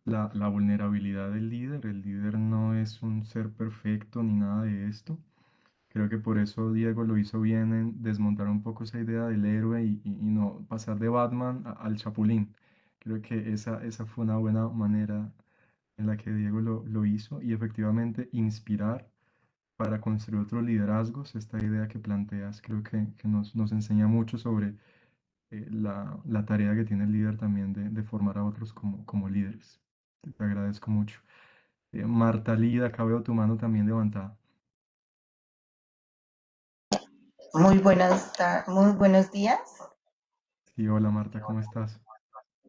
la vulnerabilidad del líder. El líder no es un ser perfecto ni nada de esto. Creo que por eso Diego lo hizo bien en desmontar un poco esa idea del héroe y no pasar de Batman al Chapulín. Creo que esa fue una buena manera en la que Diego lo hizo y efectivamente inspirar para construir otros liderazgos. Esta idea que planteas creo que nos enseña mucho sobre la tarea que tiene el líder también de formar a otros como líderes. Te agradezco mucho. Marta Lida, acá veo tu mano también levantada.
Muy muy buenos días.
Sí, hola Marta, ¿cómo estás?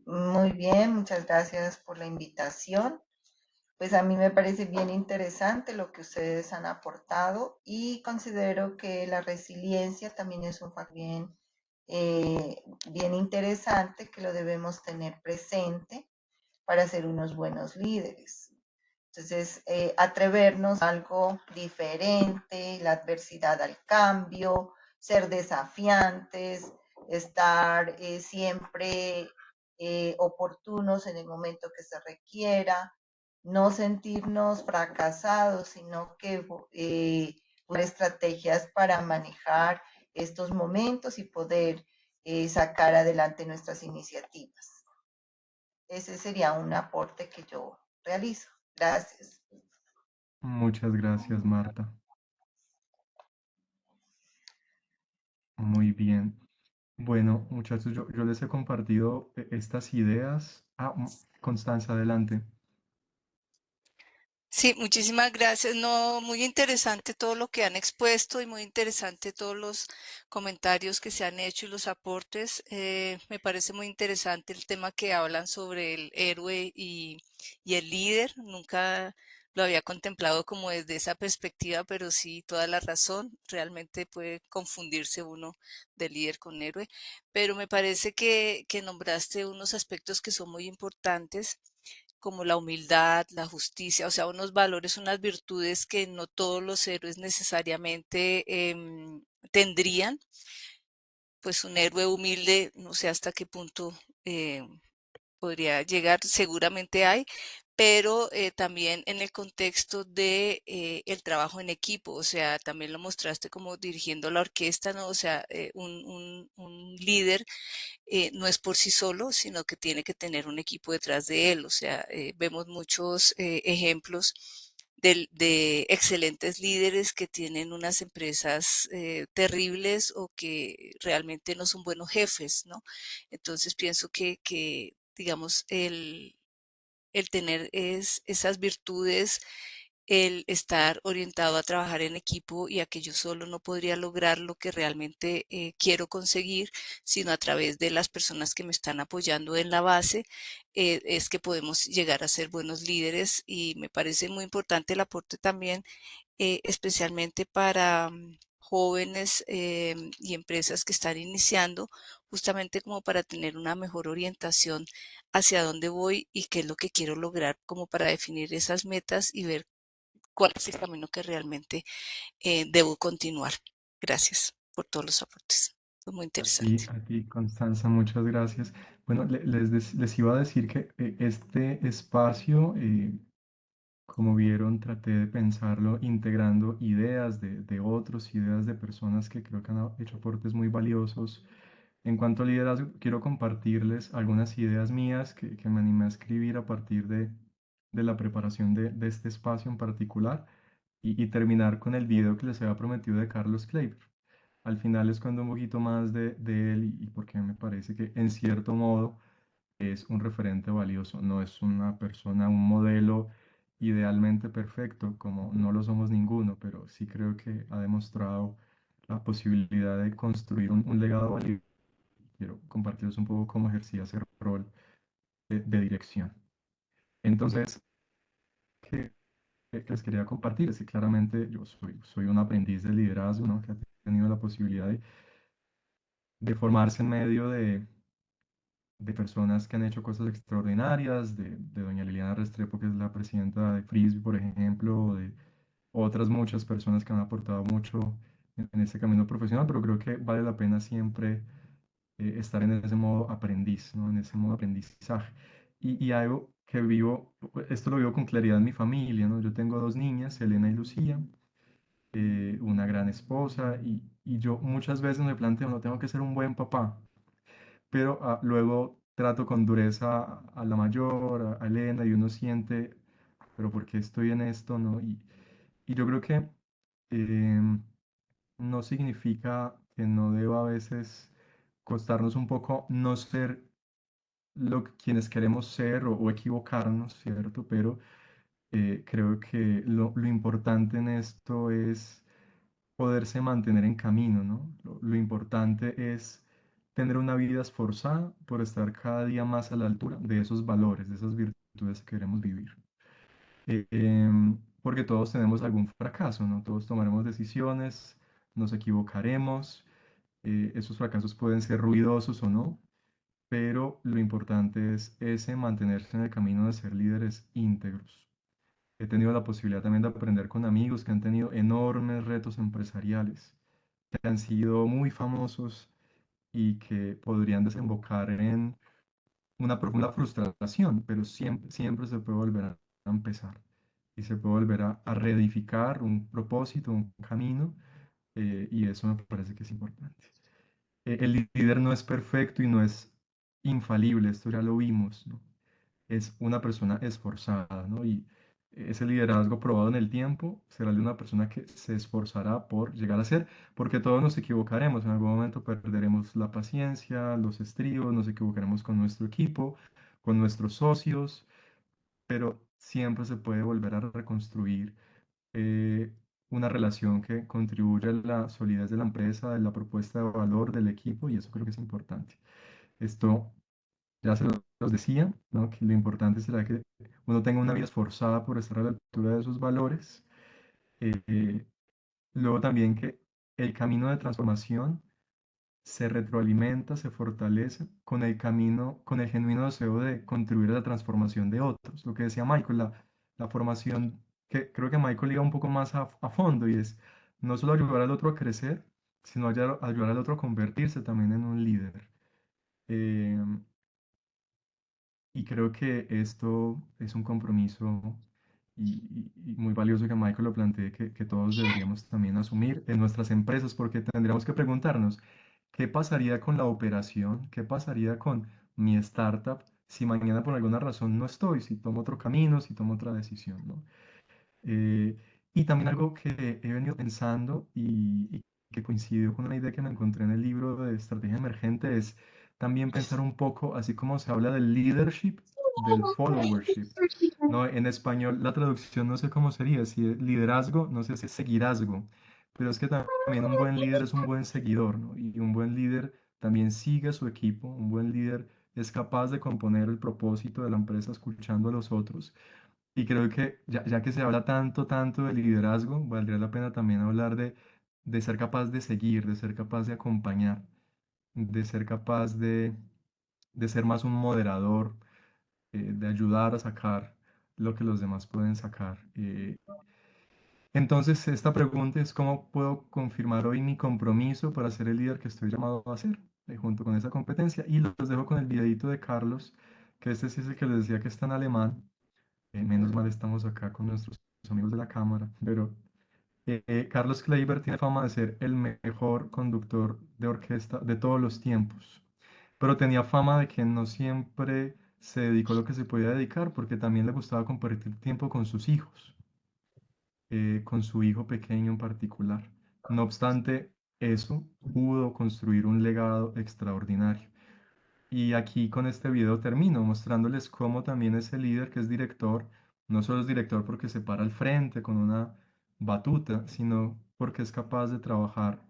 Muy bien, muchas gracias por la invitación. Pues a mí me parece bien interesante lo que ustedes han aportado y considero que la resiliencia también es un factor bien interesante que lo debemos tener presente para ser unos buenos líderes. Entonces, atrevernos a algo diferente, la adversidad al cambio, ser desafiantes, estar siempre oportunos en el momento que se requiera, no sentirnos fracasados, sino que buscar estrategias para manejar estos momentos y poder sacar adelante nuestras iniciativas. Ese sería un aporte que yo realizo. Gracias.
Muchas gracias, Marta. Muy bien. Bueno, muchachos, yo les he compartido estas ideas. Constanza, adelante.
Sí, muchísimas gracias. No, muy interesante todo lo que han expuesto y muy interesante todos los comentarios que se han hecho y los aportes. Me parece muy interesante el tema que hablan sobre el héroe y el líder. Nunca lo había contemplado como desde esa perspectiva, pero sí, toda la razón. Realmente puede confundirse uno de líder con héroe. Pero me parece que nombraste unos aspectos que son muy importantes como la humildad, la justicia, o sea, unos valores, unas virtudes que no todos los héroes necesariamente tendrían. Pues un héroe humilde, no sé hasta qué punto podría llegar, seguramente hay, pero también en el contexto de el trabajo en equipo, o sea, también lo mostraste como dirigiendo la orquesta, ¿no? O sea, un líder no es por sí solo, sino que tiene que tener un equipo detrás de él. O sea, vemos muchos ejemplos de excelentes líderes que tienen unas empresas terribles o que realmente no son buenos jefes, ¿no? Entonces pienso que digamos, el tener esas virtudes, el estar orientado a trabajar en equipo y a que yo solo no podría lograr lo que realmente quiero conseguir, sino a través de las personas que me están apoyando en la base, es que podemos llegar a ser buenos líderes y me parece muy importante el aporte también, especialmente para jóvenes y empresas que están iniciando, justamente como para tener una mejor orientación hacia dónde voy y qué es lo que quiero lograr, como para definir esas metas y ver cuál es el camino que realmente debo continuar. Gracias por todos los aportes. Fue muy interesante.
A ti, Constanza, muchas gracias. Bueno, les iba a decir que este espacio, como vieron, traté de pensarlo integrando ideas de otros, ideas de personas que creo que han hecho aportes muy valiosos. En cuanto a liderazgo, quiero compartirles algunas ideas mías que me animé a escribir a partir de la preparación de este espacio en particular y terminar con el video que les había prometido de Carlos Kleiber. Al final les cuento un poquito más de él y por qué me parece que en cierto modo es un referente valioso, no es una persona, un modelo idealmente perfecto, como no lo somos ninguno, pero sí creo que ha demostrado la posibilidad de construir un legado valioso. Quiero compartirles un poco cómo ejercía ese rol de dirección. Entonces, ¿qué, qué les quería compartir? Es que claramente yo soy un aprendiz de liderazgo, ¿no? Que ha tenido la posibilidad de formarse en medio de personas que han hecho cosas extraordinarias, de doña Liliana Restrepo, que es la presidenta de Frisbee, por ejemplo, o de otras muchas personas que han aportado mucho en este camino profesional, pero creo que vale la pena siempre estar en ese modo aprendiz, ¿no? En ese modo aprendizaje. Y algo que vivo, esto lo vivo con claridad en mi familia, ¿no? Yo tengo dos niñas, Elena y Lucía, una gran esposa, y yo muchas veces me planteo, no tengo que ser un buen papá, pero luego trato con dureza a la mayor, a Elena, y uno siente, pero ¿por qué estoy en esto, no? Y yo creo que em, no significa que no deba a veces costarnos un poco no ser quienes queremos ser o equivocarnos, ¿cierto? Pero creo que lo importante en esto es poderse mantener en camino, ¿no? Lo importante es tener una vida esforzada por estar cada día más a la altura de esos valores, de esas virtudes que queremos vivir. Porque todos tenemos algún fracaso, ¿no? Todos tomaremos decisiones, nos equivocaremos, esos fracasos pueden ser ruidosos o no, pero lo importante es ese mantenerse en el camino de ser líderes íntegros. He tenido la posibilidad también de aprender con amigos que han tenido enormes retos empresariales, que han sido muy famosos y que podrían desembocar en una profunda frustración, pero siempre, siempre se puede volver empezar y se puede volver a reedificar un propósito, un camino, y eso me parece que es importante. El líder no es perfecto y no es infalible, esto ya lo vimos, ¿no? Es una persona esforzada, ¿no? Y ese liderazgo probado en el tiempo será el de una persona que se esforzará por llegar a ser, porque todos nos equivocaremos, en algún momento perderemos la paciencia, los estribos, nos equivocaremos con nuestro equipo, con nuestros socios, pero siempre se puede volver a reconstruir eh, una relación que contribuya a la solidez de la empresa, de la propuesta de valor del equipo, y eso creo que es importante. Esto ya se los decía, ¿no? Que lo importante será que uno tenga una vida esforzada por estar a la altura de sus valores. Luego también que el camino de transformación se retroalimenta, se fortalece con el camino, con el genuino deseo de contribuir a la transformación de otros. Lo que decía Michael, la formación, que creo que Michael iba un poco más a fondo, y es no solo ayudar al otro a crecer, sino ayudar al otro a convertirse también en un líder. Eh, y creo que esto es un compromiso y muy valioso que Michael lo plantee, que todos deberíamos también asumir en nuestras empresas, porque tendríamos que preguntarnos, ¿qué pasaría con la operación? ¿Qué pasaría con mi startup si mañana por alguna razón no estoy, si tomo otro camino, si tomo otra decisión, ¿no? Eh, y también algo que he venido pensando y que coincidió con una idea que me encontré en el libro de Estrategia Emergente es también pensar un poco, así como se habla del leadership, del followership, ¿no? En español la traducción no sé cómo sería, si es liderazgo, no sé si es seguirazgo, pero es que también un buen líder es un buen seguidor, ¿no? Y un buen líder también sigue a su equipo, un buen líder es capaz de componer el propósito de la empresa escuchando a los otros. Y creo que ya que se habla tanto, tanto de liderazgo, valdría la pena también hablar de ser capaz de seguir, de ser capaz de acompañar, de ser capaz de ser más un moderador, de ayudar a sacar lo que los demás pueden sacar. Entonces, esta pregunta es cómo puedo confirmar hoy mi compromiso para ser el líder que estoy llamado a ser, junto con esa competencia. Y los dejo con el videito de Carlos, que este sí es el que les decía que está en alemán. Menos mal estamos acá con nuestros amigos de la cámara, pero Carlos Kleiber tiene fama de ser el mejor conductor de orquesta de todos los tiempos, pero tenía fama de que no siempre se dedicó a lo que se podía dedicar, porque también le gustaba compartir tiempo con sus hijos, con su hijo pequeño en particular. No obstante eso, pudo construir un legado extraordinario. Y aquí con este video termino mostrándoles cómo también ese líder que es director, no solo es director porque se para al frente con una batuta, sino porque es capaz de trabajar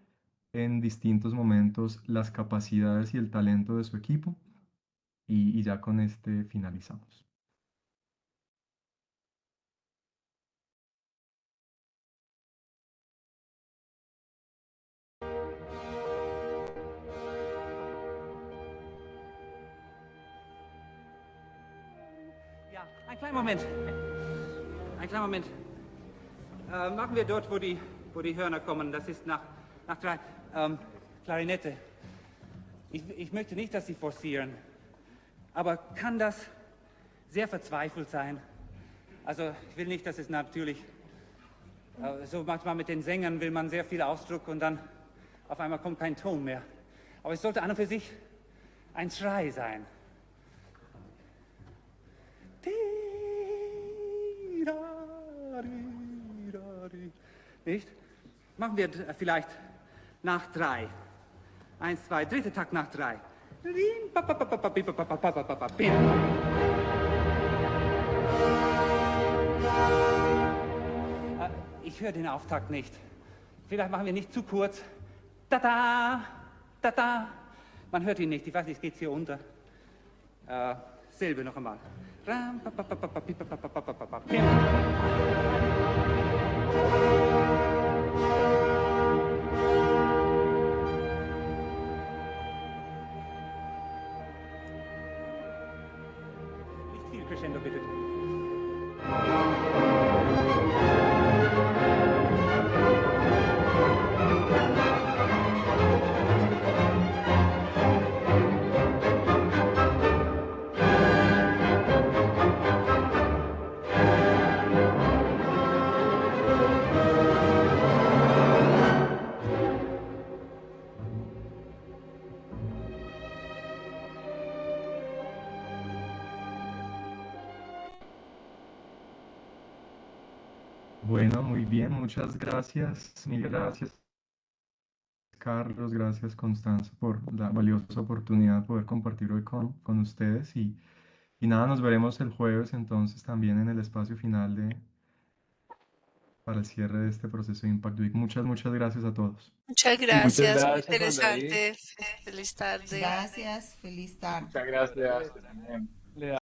en distintos momentos las capacidades y el talento de su equipo. Y ya con este finalizamos.
Ja, einen kleinen Moment. Einen kleinen Moment. Machen wir dort, wo die Hörner kommen. Das ist nach 3. Klarinette. Ich möchte nicht, dass Sie forcieren. Aber kann das sehr verzweifelt sein? Also ich will nicht, dass es natürlich... so manchmal mit den Sängern will man sehr viel Ausdruck und dann auf einmal kommt kein Ton mehr. Aber es sollte an und für sich ein Schrei sein. Nicht? Machen wir vielleicht nach 3. 1, 2, dritter Takt nach 3. Ich höre den Auftakt nicht. Vielleicht machen wir nicht zu kurz. Ta-ta, ta-ta. Man hört ihn nicht. Ich weiß nicht, geht es hier unter. Selbe noch einmal. Nicht viel Crescendo, bitte.
Bueno, muy bien, muchas gracias, mil gracias, Carlos, gracias, Constanza, por la valiosa oportunidad de poder compartir hoy con ustedes y nada, nos veremos el jueves entonces también en el espacio final para el cierre de este proceso de Impact Week. Muchas gracias a todos.
Muchas
Muchas
gracias, muy
gracias, Juan David.
interesante. Feliz tarde.
Gracias, feliz tarde.
Muchas gracias.
Le